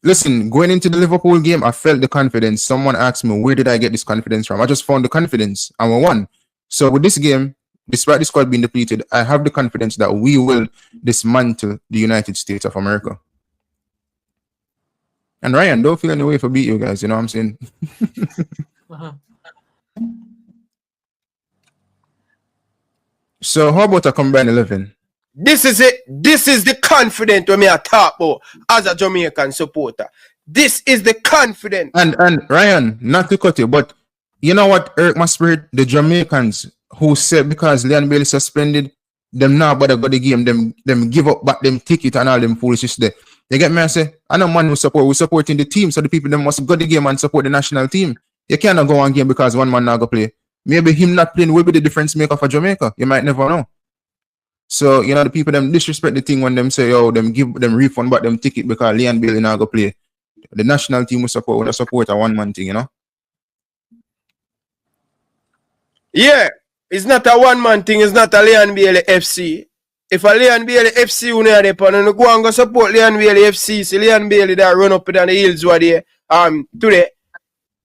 Listen, going into the Liverpool game, I felt the confidence. Someone asked me, where did I get this confidence from? I just found the confidence and we won. So with this game, despite the squad being depleted, I have the confidence that we will dismantle the United States of America. And Ryan, don't feel any way for beat you guys, you know what I'm saying? So how about a combined 11? This is it. This is the confidence when me I talk about as a Jamaican supporter. This is the confidence. And Ryan, not to cut you, but you know what hurt my spirit? The Jamaicans who said because Leon Bailey suspended, them now but got the game, them give up back them ticket and all them foolishness there. You get me? I say, I know man who support, we're supporting the team, so the people them must go the game and support the national team. You cannot go on game because one man not go play. Maybe him not playing will be the difference maker for Jamaica. You might never know. So, you know, the people them disrespect the thing when them say, oh, them give them refund back them ticket because Leon Bailey not go play. The national team will support a one-man thing, you know? Yeah, it's not a one-man thing, it's not a Leon Bailey FC. If a Leon Bailey FC you know they pan and go and go support Leon Bailey FC, see Leon Bailey that run up in the hills what they today.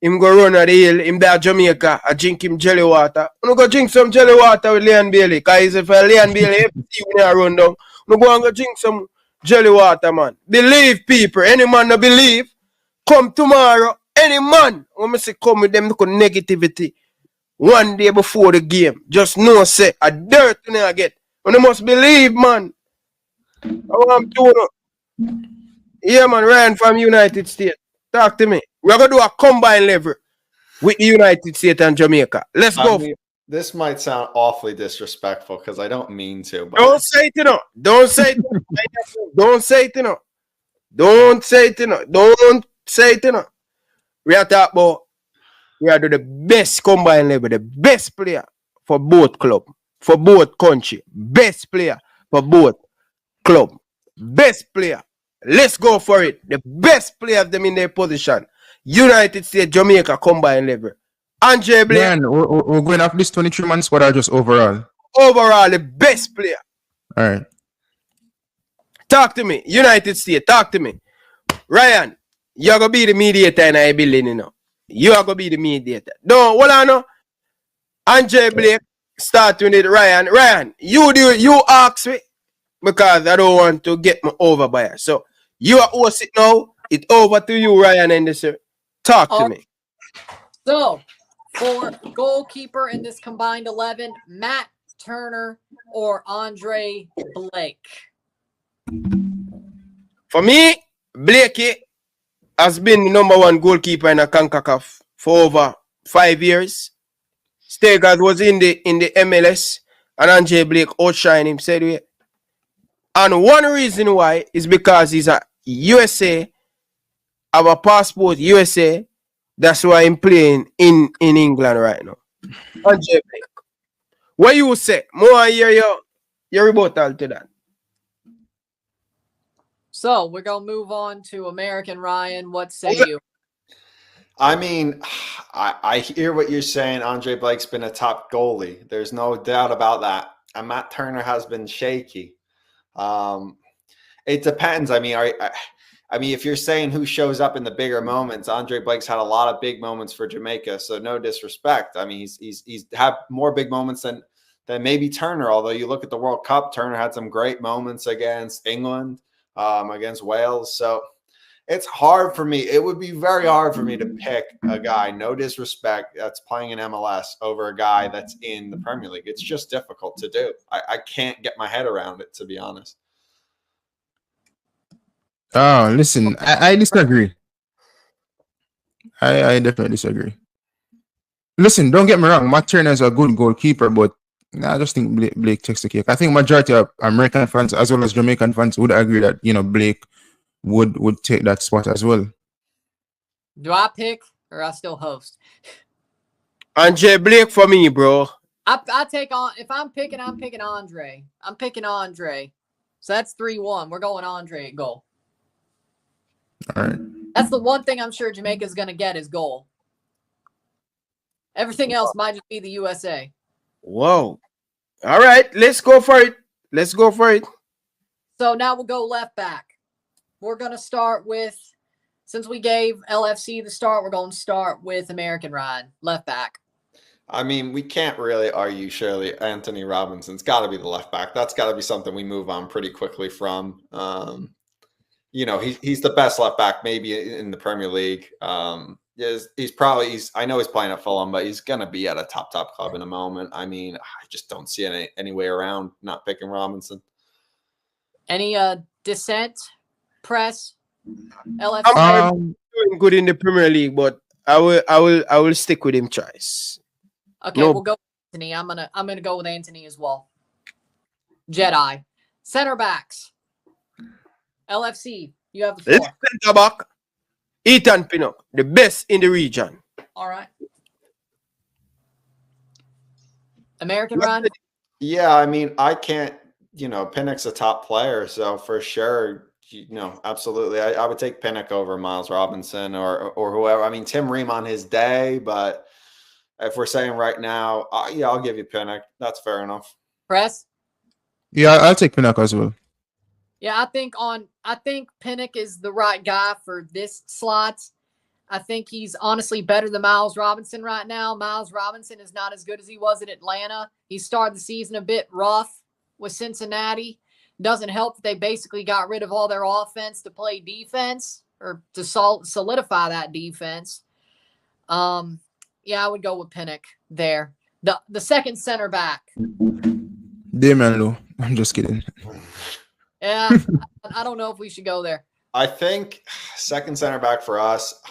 Him go run at the hill, him there Jamaica, I drink him jelly water. You go drink some jelly water with Leon Bailey. Cause if a Leon Bailey FC you know run down, you go and go drink some jelly water, man. Believe people, any man no believe, come tomorrow. Any man, when I say come with them negativity one day before the game, just know say a dirt you know get. You must believe, man. I want to know. Yeah, man, Ryan from United States. Talk to me. We're going to do a combined level with the United States and Jamaica. Let's go. This might sound awfully disrespectful because I don't mean to. But don't say it, you know. Don't say it. Don't say it, you know. Don't say it, you know. Don't say it, you know. We are talking about we are the best combined level, the best player for both club, for both country, best player for both club, best player. Let's go for it. The best player of them in their position. United States, Jamaica combined level. Andre Blake. Man, we're going off this 23-man squad or just overall? Overall, the best player. All right. Talk to me. United States, talk to me. Ryan, you're going to be the mediator in our building, you know. You are going to be the mediator. No, what I know? Andre Blake, start with it. Ryan, you do it. You ask me because I don't want to get me over by her. So, you are host it now. It's over to you, Ryan, and this. Talk to me. So, for goalkeeper in this combined 11, Matt Turner or Andre Blake? For me, Blakey has been the number one goalkeeper in a Concacaf for over 5 years. Stegard was in the MLS, and Andre Blake outshined him, said we. And one reason why is because he's a USA, have a passport USA. That's why I'm playing in England right now. Andre Blake. What you say? More hear your rebuttal to that. So we're gonna move on to American Ryan. What say you? I mean, I hear what you're saying. Andre Blake's been a top goalie. There's no doubt about that. And Matt Turner has been shaky. It depends. I mean, if you're saying who shows up in the bigger moments, Andre Blake's had a lot of big moments for Jamaica. So no disrespect. I mean, he's had more big moments than maybe Turner. Although you look at the World Cup, Turner had some great moments against England, against Wales. So it's hard for me. It would be very hard for me to pick a guy, no disrespect, that's playing in MLS over a guy that's in the Premier League. It's just difficult to do. I can't get my head around it, to be honest. Oh, listen, I disagree. I definitely disagree. Listen, don't get me wrong. Matt Turner is a good goalkeeper, but I just think Blake takes the cake. I think majority of American fans as well as Jamaican fans would agree that, you know, Blake would take that spot as well. Do I pick or I still host? Andre Blake for me, bro. I take on, if I'm picking Andre. I'm picking Andre. So that's 3-1. We're going Andre at goal. All right. That's the one thing I'm sure Jamaica's going to get is goal. Everything else might just be the USA. Whoa. All right. Let's go for it. Let's go for it. So now we'll go left back. We're going to start with, since we gave LFC the start, we're going to start with American Ryan, left back. I mean, we can't really argue, surely, Anthony Robinson's got to be the left back. That's got to be something we move on pretty quickly from. You know, he's the best left back maybe in the Premier League. I know he's playing at Fulham, but he's gonna be at a top club in a moment. I mean, I just don't see any way around not picking Robinson. Any dissent, press, LFC? I'm doing good in the Premier League, but I will stick with him twice. Okay, we'll go with Anthony. I'm gonna go with Anthony as well. Jedi. Center backs. LFC, you have the floor. Left centre back, Ethan Pinnock, the best in the region. All right. American run. Yeah, I mean, I can't, Pinnock's a top player, so for sure, absolutely. I would take Pinnock over Miles Robinson or whoever. I mean, Tim Ream on his day, but if we're saying right now, I'll give you Pinnock. That's fair enough. Press. Yeah, I'll take Pinnock as well. Yeah, I think Pinnock is the right guy for this slot. I think he's honestly better than Miles Robinson right now. Miles Robinson is not as good as he was at Atlanta. He started the season a bit rough with Cincinnati. Doesn't help that they basically got rid of all their offense to play defense or to solidify that defense. Yeah, I would go with Pinnock there. The second center back. Damian Lowe. I'm just kidding. Yeah, I don't know if we should go there. I think second center back for us,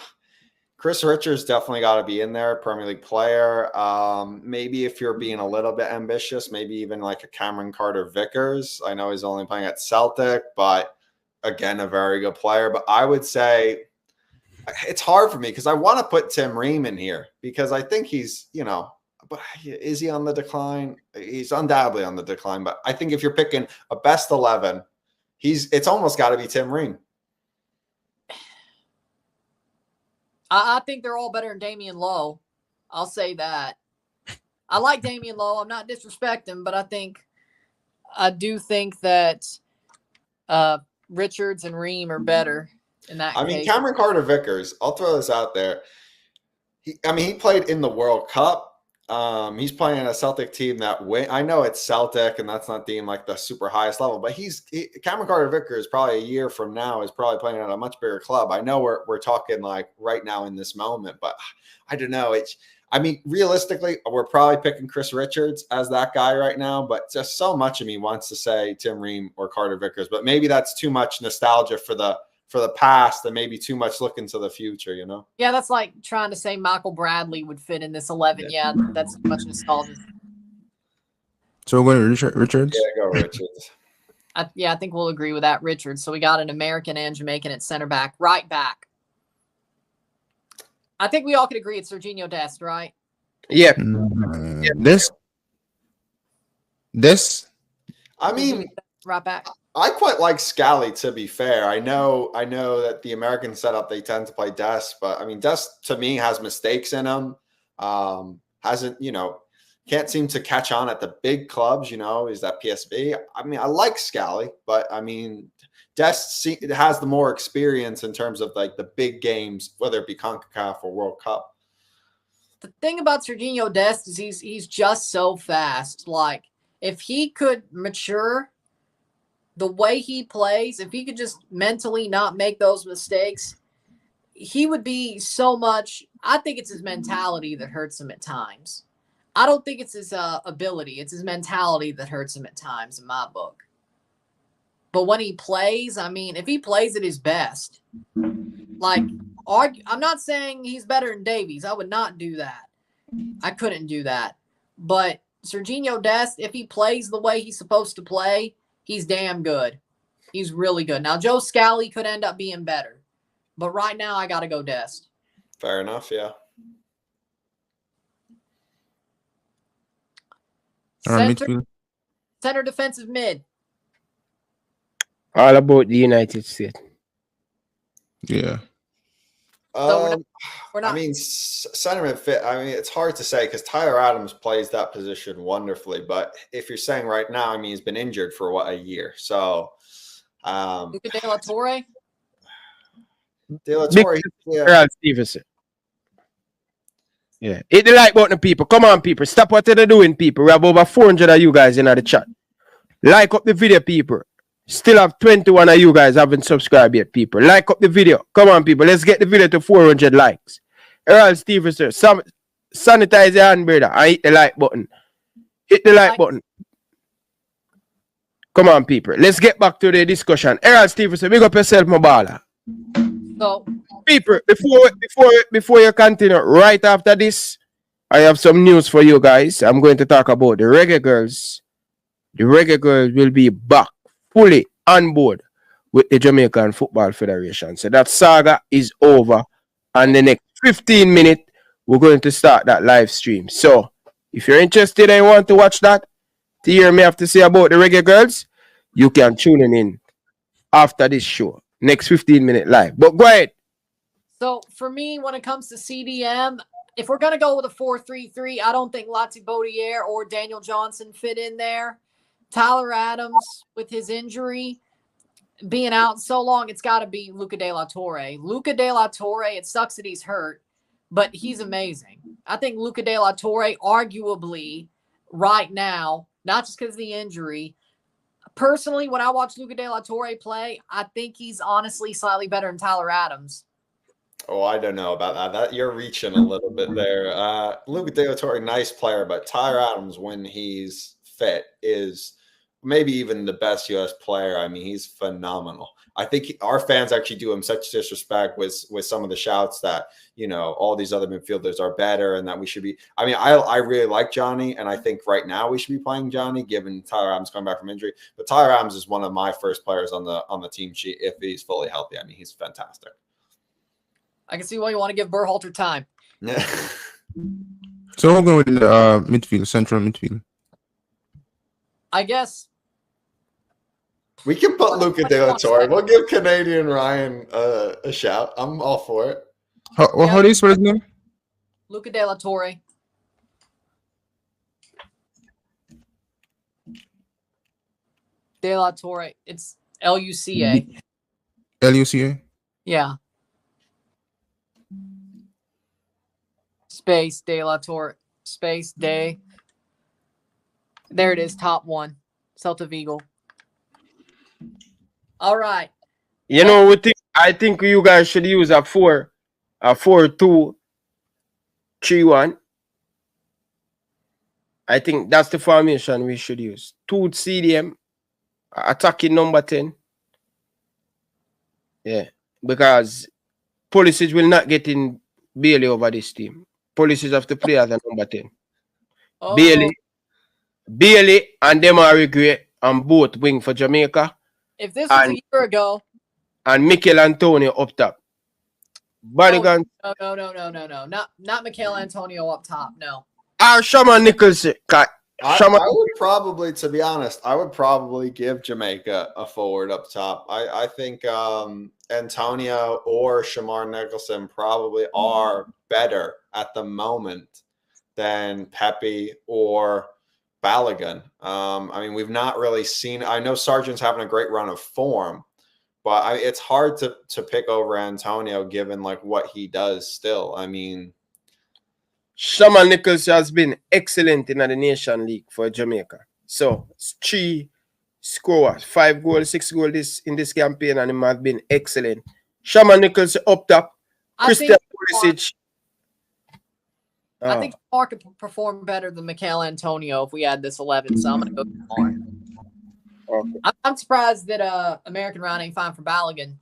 Chris Richards definitely got to be in there, Premier League player. Maybe if you're being a little bit ambitious, maybe even like a Cameron Carter-Vickers. I know he's only playing at Celtic, but again, a very good player. But I would say it's hard for me because I want to put Tim Ream in here because I think he's, but is he on the decline? He's undoubtedly on the decline. But I think if you're picking a best 11, it's almost got to be Tim Ream. I think they're all better than Damian Lowe. I'll say that. I like Damian Lowe. I'm not disrespecting, but I do think that Richards and Ream are better in that case. I mean, Cameron Carter-Vickers, I'll throw this out there. He played in the World Cup. He's playing a Celtic team that I know it's Celtic and that's not deemed like the super highest level, but Cameron Carter-Vickers probably a year from now is probably playing at a much bigger club. I know we're talking like right now in this moment, but I don't know. Realistically, we're probably picking Chris Richards as that guy right now, but just so much of me wants to say Tim Ream or Carter-Vickers, but maybe that's too much nostalgia for the past and maybe too much look into the future, Yeah, that's like trying to say Michael Bradley would fit in this 11. Yeah, that's too much nostalgia. So we're going to Richards? Yeah, go Richards. I think we'll agree with that, Richards. So we got an American and Jamaican at center back. Right back. I think we all could agree it's Serginho Dest, right? Yeah. This? I mean, right back. I quite like Scally, to be fair. I know that the American setup, they tend to play Dest, but I mean, Dest to me has mistakes in him. Hasn't, can't seem to catch on at the big clubs, is that PSV. I mean, I like Scally, but I mean, Dest has the more experience in terms of like the big games, whether it be Concacaf or World Cup. The thing about Serginho Dest is he's just so fast. Like, if he could mature the way he plays, if he could just mentally not make those mistakes, he would be so much. I think it's his mentality that hurts him at times. I don't think it's his ability. It's his mentality that hurts him at times in my book. But when he plays, I mean, if he plays at his best, like, I'm not saying he's better than Davies. I would not do that. I couldn't do that. But Serginho Dest, if he plays the way he's supposed to play, he's damn good. He's really good. Now, Joe Scally could end up being better. But right now, I got to go Dest. Fair enough, yeah. Center defensive mid. All about the United States. Yeah. So we're not. I mean, center mid fit. I mean, it's hard to say because Tyler Adams plays that position wonderfully. But if you're saying right now, I mean, he's been injured for a year. So, Luca De La Torre. De La Torre. Yeah. Stevenson. Yeah. Hit the like button, people. Come on, people. Stop what they're doing, people. We have over 400 of you guys in the chat. Like up the video, people. Still have 21 of you guys haven't subscribed yet, people. Like up the video. Come on, people. Let's get the video to 400 likes. Earl Stevenson, sanitize your hand, brother, and hit the like button. Hit the like button. Come on, people. Let's get back to the discussion. Earl Stevenson, big up yourself, my baller. So, People, before you continue, right after this, I have some news for you guys. I'm going to talk about the Reggae Girls. The Reggae Girls will be back fully on board with the Jamaican Football Federation. So that saga is over. And the next 15 minutes, we're going to start that live stream. So if you're interested and you want to watch that, to hear me have to say about the Reggae Girls, you can tune in after this show. Next 15 minute live. But go ahead. So for me, when it comes to CDM, if we're going to go with a 4-3-3, I don't think Lati Baudier or Daniel Johnson fit in there. Tyler Adams, with his injury, being out so long, it's got to be Luca De La Torre. Luca De La Torre, it sucks that he's hurt, but he's amazing. I think Luca De La Torre, arguably, right now, not just because of the injury, personally, when I watch Luca De La Torre play, I think he's honestly slightly better than Tyler Adams. Oh, I don't know about that. That you're reaching a little bit there. Luca De La Torre, nice player, but Tyler Adams, when he's fit, is maybe even the best U.S. player. I mean, he's phenomenal. I think our fans actually do him such disrespect with some of the shouts that, you know, all these other midfielders are better and that we should be. I mean, I really like Johnny, and I think right now we should be playing Johnny, given Tyler Adams coming back from injury. But Tyler Adams is one of my first players on the team sheet if he's fully healthy. I mean, he's fantastic. I can see why you want to give Berhalter time. Yeah. So we're going with the midfield, central midfield. I guess We can put Luca De La Torre. We'll give Canadian Ryan a shout. I'm all for it. How do you spell his name? Luca De La Torre. De La Torre. It's Luca. Luca? Yeah. Space De La Torre. Space De. There it is. Top one. Celta Vigo. All right. You know, I think you guys should use a 4-2-3-1. I think that's the formation we should use. 2 CDM, attacking number 10. Yeah, because Pulisic will not get in Bailey over this team. Pulisic have to play as a number 10. Oh. Bailey and Demari Gray on both wing for Jamaica. If this was a year ago. And Mikel Antonio up top. Bodygun. No. Not Mikel Antonio up top, no. Shaman Nichols. I would probably, to be honest, give Jamaica a forward up top. I think Antonio or Shamar Nicholson probably are better at the moment than Pepe or Balogun. I mean, we've not really seen. I know Sargent's having a great run of form, but it's hard to pick over Antonio given like what he does still. I mean, Shaman Nichols has been excellent in the Nation League for Jamaica. So 3 scores, 5 goals, 6 goals in this campaign, and he has been excellent. Shaman Nichols up top. Christian Pulisic. I think Mark could perform better than Mikel Antonio if we had this 11, so I'm going to go with Mark. Okay. I'm surprised that American Round ain't fine for Balogun.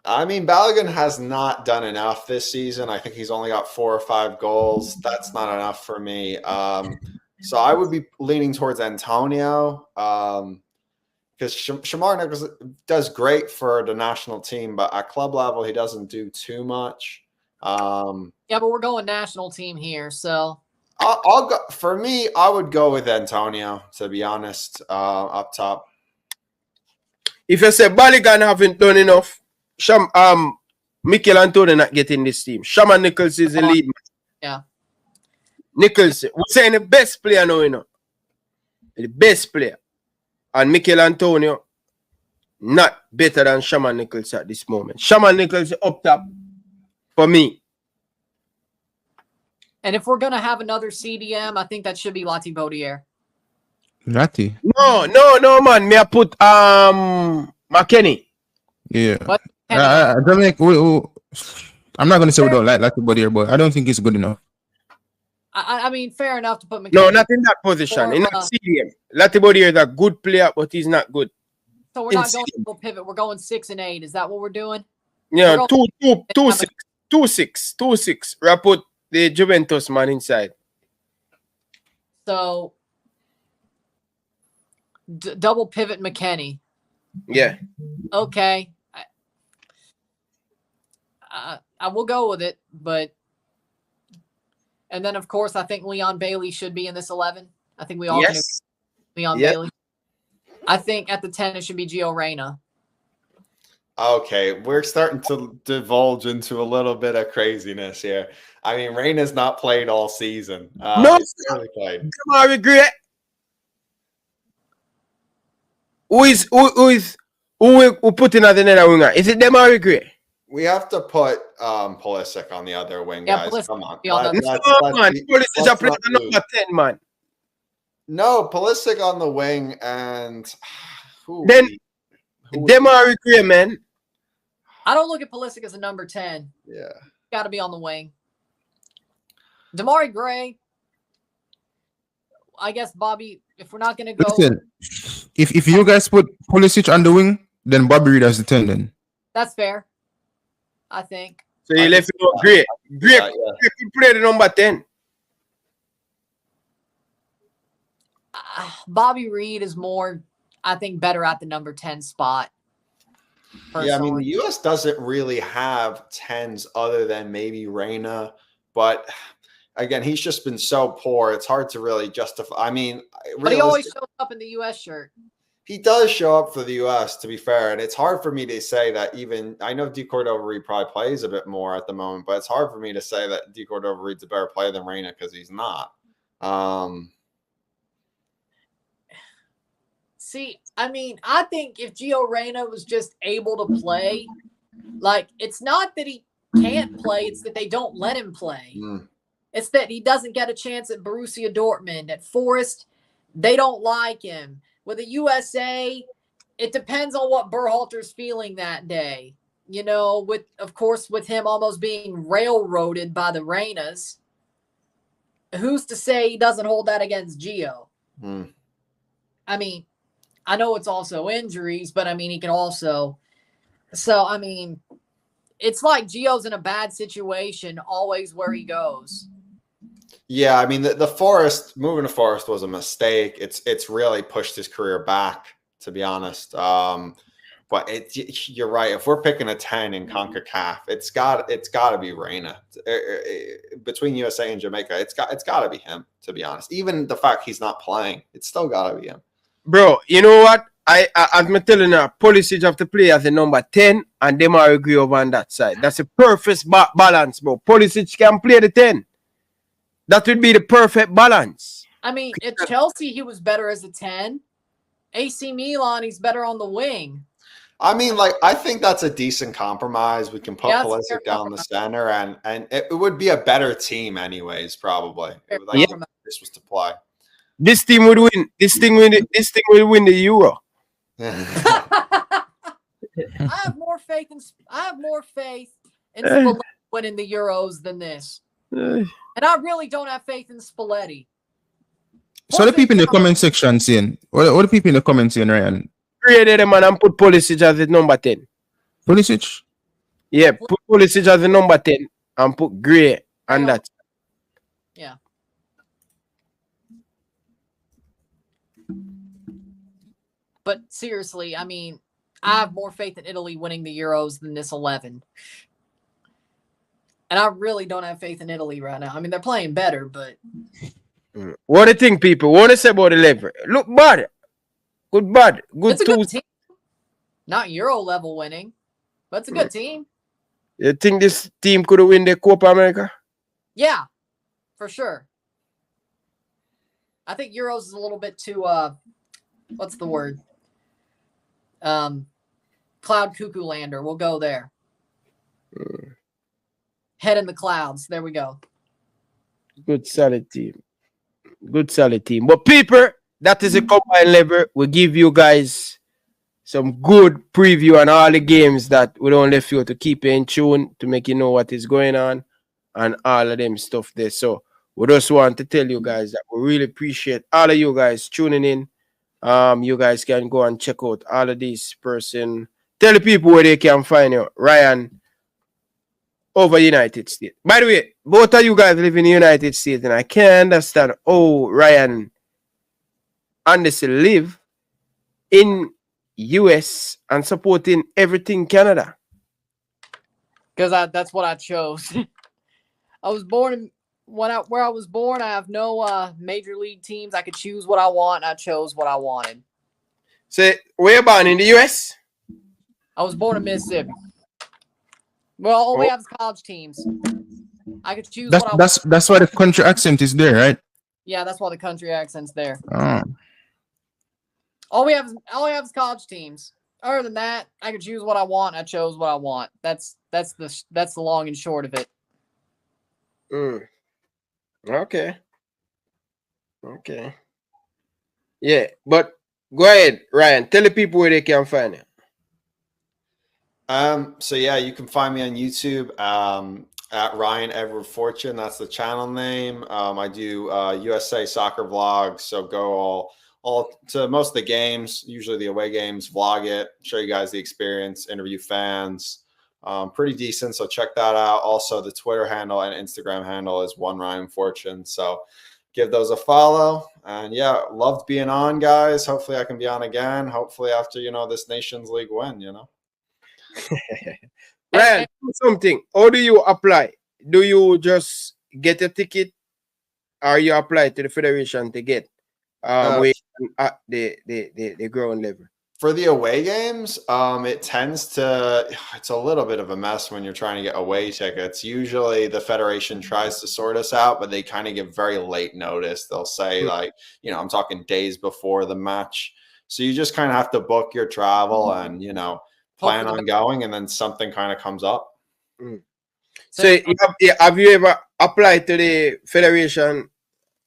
I mean, Balogun has not done enough this season. I think he's only got 4 or 5 goals. That's not enough for me. So I would be leaning towards Antonio because Shamar Nichols does great for the national team, but at club level, he doesn't do too much. Yeah, but we're going national team here, so I'll go. For me, I would go with Antonio, to be honest, up top. If you say Balogun haven't done enough, Mikel Antonio not getting this team. Shaman Nichols is the lead man. Yeah. Nichols, we're saying the best player now, you know. The best player. And Mikel Antonio, not better than Shaman Nichols at this moment. Shaman Nichols up top for me. And if we're going to have another CDM, I think that should be Lati Baudier. Lati? No, man. Me I put McKenny. Yeah. What? Jamaica, I'm not going to say we don't like Latibody here, but I don't think it's good enough. I mean, fair enough to put McKenny. No, not in that position. In that CDM. Latibody is a good player, but he's not good. So we're not going to pivot. We're going 6 and 8. Is that what we're doing? Yeah, 2-6. We put the Juventus man inside. So double pivot McKenny. Yeah. Okay. I will go with it, but and then of course I think Leon Bailey should be in this 11. I think we all can agree Leon Bailey. I think at the 10 it should be Gio Reyna. Okay, we're starting to divulge into a little bit of craziness here. I mean, Reyna's not played all season. No, really played. Come on, regret. Who putting at the net winger? Is it them or regret? We have to put Pulisic on the other wing, guys. Pulisic Come on. Pulisic is playing number 10, man. No, Pulisic on the wing and them are regret, man. I don't look at Pulisic as a number 10. Yeah. Got to be on the wing. Damari Gray. I guess, Bobby, if we're not going to go. Listen, if you guys put Pulisic on the wing, then Bobby Reed has the 10 then. That's fair. I think. So you left it out. Great could play the number 10. Bobby Reed is more, I think, better at the number 10 spot. Personally. Yeah, I mean, the U.S. doesn't really have 10s other than maybe Reyna, but again, he's just been so poor. It's hard to really justify. I mean, but he always shows up in the U.S. shirt. He does show up for the U.S., to be fair, and it's hard for me to say that even – I know D. Cordova-Reed probably plays a bit more at the moment, but it's hard for me to say that D. Cordova-Reed's a better player than Reyna because he's not. See, I mean, I think if Gio Reyna was just able to play, like, it's not that he can't play, it's that they don't let him play. It's that he doesn't get a chance at Borussia Dortmund. At Forest, they don't like him. With the USA, it depends on what Berhalter's feeling that day. You know, of course, with him almost being railroaded by the Reynas, who's to say he doesn't hold that against Gio? I mean, I know it's also injuries, but I mean, he can also. So, I mean, it's like Gio's in a bad situation always where he goes. Yeah, I mean, the Forest, moving to Forest was a mistake. It's really pushed his career back, to be honest. But you're right. If we're picking a 10 in CONCACAF, it's got to be Reyna. Between USA and Jamaica, it's got to be him, to be honest. Even the fact he's not playing, it's still got to be him. Bro, you know what? I'm telling you, Pulisic have to play as a number 10, and them are agree over on that side. That's a perfect balance, bro. Pulisic can play the 10. That would be the perfect balance. I mean, at Chelsea, he was better as a 10. AC Milan, he's better on the wing. I mean, like, I think that's a decent compromise. We can put Pulisic down the center, and it would be a better team anyways, probably. If this was to play. This team would win. This thing will win the Euro. I have more faith in Spalletti winning the Euros than this. And I really don't have faith in Spalletti. So the people in the comment section saying, what the people in the comments saying, Ryan? Created a man and put Pulisic as the number 10. Pulisic? Yeah, put Pulisic as the number 10 and put Gray and that. Yeah. But seriously, I mean, I have more faith in Italy winning the Euros than this 11. And I really don't have faith in Italy right now. I mean, they're playing better, but... What do you think, people? What do you say about the level? Look bad. Good it's a good team. Not Euro level winning, but it's a good team. You think this team could win the Copa America? Yeah, for sure. I think Euros is a little bit too, what's the word? Cloud cuckoo lander. We'll go there. Head in the clouds. There we go. Good solid team. But people, that is a combined level. We give you guys some good preview on all the games that we don't left you to keep you in tune to make you know what is going on and all of them stuff there. So we just want to tell you guys that we really appreciate all of you guys tuning in. You guys can go and check out all of these person. Tell the people where they can find you, Ryan, over United States. By the way, both of you guys live in the United States, and I can't understand how Ryan Anderson live in US and supporting everything Canada. Because that's what I chose. I was born where I was born. I have no major league teams. I could choose what I want, and I chose what I wanted. So, where you born in the US? I was born in Mississippi. Well, all we have is college teams. I could choose what I want. That's why the country accent is there, right? Yeah, that's why the country accent's there. Oh. All we have is college teams. Other than that, I could choose what I want. I chose what I want. That's the long and short of it. Okay. Yeah, but go ahead, Ryan. Tell the people where they can find you. So yeah, you can find me on YouTube at Ryan Edward Fortune. That's the channel name. I do USA soccer vlogs, so go all to most of the games, usually the away games, vlog it, show you guys the experience, interview fans. Pretty decent, so check that out. Also, the Twitter handle and Instagram handle is one Ryan Fortune. So give those a follow. And yeah, loved being on, guys. Hopefully I can be on again. Hopefully after this Nations League win, Ryan, something. How do you apply? Do you just get a ticket, or you apply to the federation to get at the ground level? For the away games, it's a little bit of a mess when you're trying to get away tickets. Usually the federation tries to sort us out, but they kind of give very late notice. They'll say I'm talking days before the match. So you just kind of have to book your travel and, plan on going, and then something kind of comes up. So have you ever applied to the federation,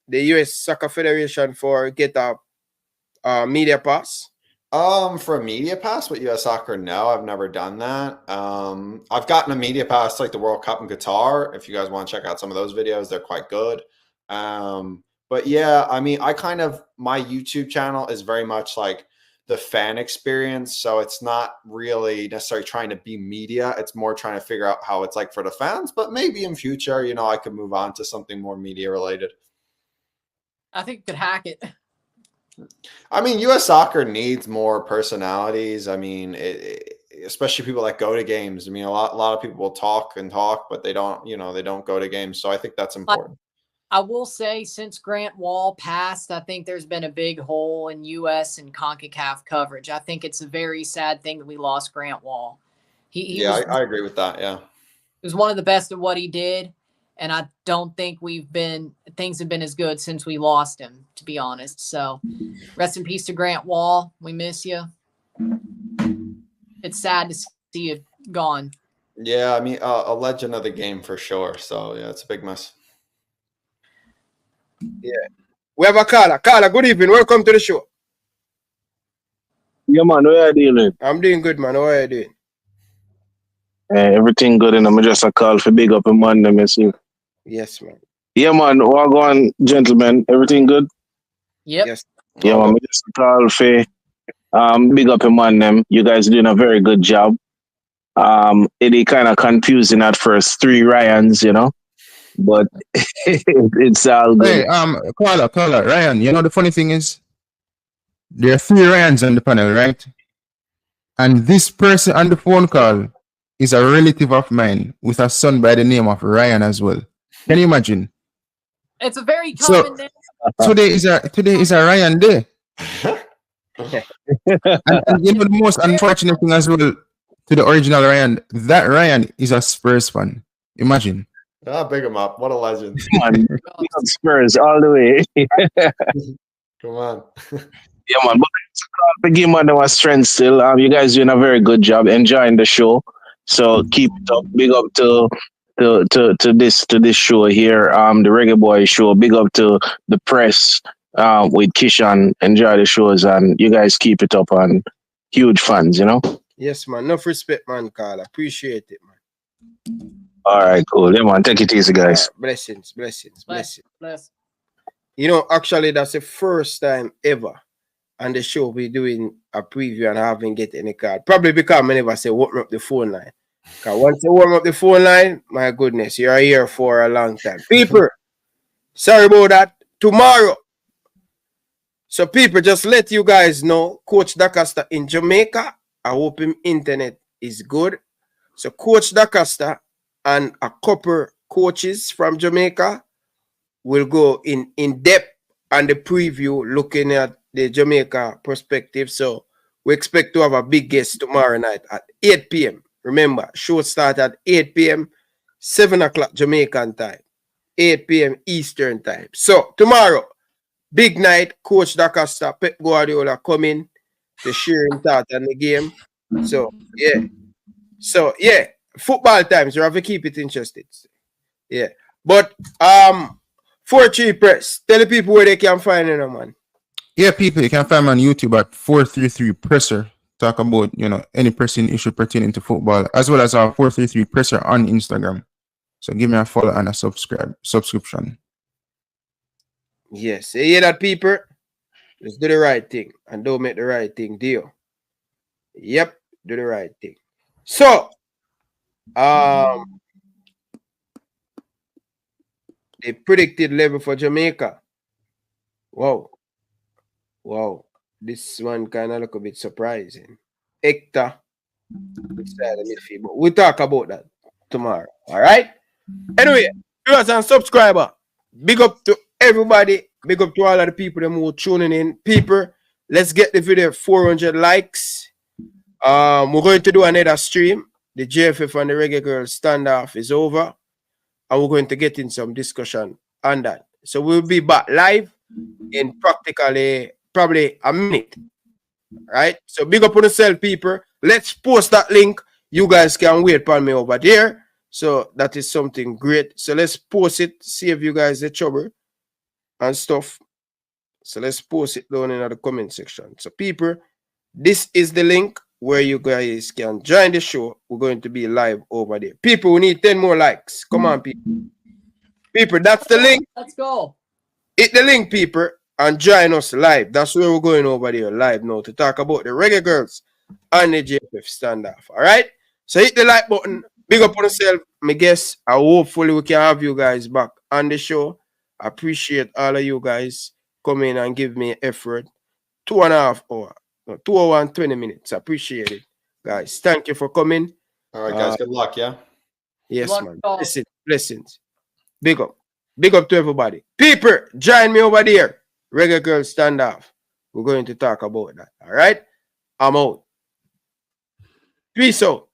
the US Soccer Federation, for get a media pass? For a media pass with US Soccer, no, I've never done that. I've gotten a media pass like the World Cup in Qatar. If you guys want to check out some of those videos, they're quite good. But yeah, I mean, my YouTube channel is very much like the fan experience. So it's not really necessarily trying to be media. It's more trying to figure out how it's like for the fans. But maybe in future, I could move on to something more media related. I think you could hack it. I mean, US Soccer needs more personalities. I mean, especially people that go to games. I mean, a lot of people will talk, but they don't, they don't go to games. So I think that's important. I will say, since Grant Wall passed, I think there's been a big hole in U.S. and Concacaf coverage. I think it's a very sad thing that we lost Grant Wall. I agree with that. Yeah, he was one of the best at what he did, and I don't think things have been as good since we lost him, to be honest. So, rest in peace to Grant Wall. We miss you. It's sad to see you gone. Yeah, I mean, a legend of the game for sure. So yeah, it's a big mess. Yeah. We have a caller. Caller, good evening. Welcome to the show. Yeah, man. How are you doing? I'm doing good, man. How are you doing? Everything good, and I'm just a call for big up a man. Let me see. Yes, man. Yeah, man. Well, go on, gentlemen. Everything good? Yep. Yes. Yeah, man. Just a call for big up a man. Them. You guys are doing a very good job. It kind of confusing at first. 3 Ryans, but it's all good. Hey, caller, Ryan. The funny thing is, there are 3 Ryans on the panel, right? And this person on the phone call is a relative of mine with a son by the name of Ryan as well. Can you imagine? It's a very common name. Today is a Ryan day. and the most unfortunate thing as well to the original Ryan, that Ryan is a Spurs fan. Imagine. Ah, big him up. What a legend. Spurs all the way. Come on. Yeah, man. But it's a call for give man our strength still. You guys doing a very good job, enjoying the show. So keep it up. Big up to this show here, the Reggae Boyz show. Big up to the press with Kishan. Enjoy the shows, and you guys keep it up. And huge fans, you know. Yes, man. Enough respect, man, Carl. Appreciate it, man. All right, cool. Yeah, man. Take it easy, guys. Blessings. Bless. You know, actually, that's the first time ever on the show we're doing a preview and I haven't get any card. Probably because I never say warm up the phone line. Because once you warm up the phone line, my goodness, you're here for a long time. People, sorry about that. Tomorrow. So people, just let you guys know, Coach DaCosta in Jamaica. I hope him internet is good. So Coach DaCosta and a couple coaches from Jamaica will go in depth on the preview, looking at the Jamaica perspective. So we expect to have a big guest tomorrow night at 8 p.m. Remember, show start at 8 p.m., 7 o'clock Jamaican time, 8 p.m. Eastern time. So tomorrow, big night, Coach DaCosta, Pep Guardiola coming to share his thoughts on the game. So, yeah, football times, you have to keep it interested. Yeah. But 4-3 Press, tell the people where they can find it, man. Yeah, people, you can find me on YouTube at 433 Presser. Talk about, you know, any pressing issue pertaining to football, as well as our 433 Presser on Instagram. So give me a follow and a subscription. Yes, you hear that, people? Let's do the right thing and don't make the right thing deal. Yep, do the right thing. So, the predicted level for Jamaica. Wow. This one kind of look a bit surprising. Hector, beside the midfield, but we'll talk about that tomorrow. All right. Anyway, viewers and subscriber, big up to everybody. Big up to all of the people who are tuning in. People, let's get the video 400 likes. We're going to do another stream. The JFF and the Reggae Girls standoff is over, and we're going to get in some discussion on that. So we'll be back live in practically probably a minute. Right? So big up on yourself, people. Let's post that link. You guys can wait for me over there. So that is something great. So let's post it. See if you guys the trouble and stuff. So let's post it down in the comment section. So people, this is the link where you guys can join the show. We're going to be live over there. People, we need 10 more likes. Come on, people. People, that's the link. Let's go. Hit the link, people, and join us live. That's where we're going over there live now to talk about the Reggae Girls and the JFF standoff. All right? So hit the like button. Big up on yourself, my guests. And hopefully we can have you guys back on the show. I appreciate all of you guys coming and give me effort. 2.5 hours. 2 hours and 20 minutes. I appreciate it, guys. Thank you for coming. All right, guys. Good luck, yeah? Yes, Good luck, man. y'all. Blessings. Big up. Big up to everybody. People, join me over there. Reggae Girl Standoff. We're going to talk about that. All right? I'm out. Peace out.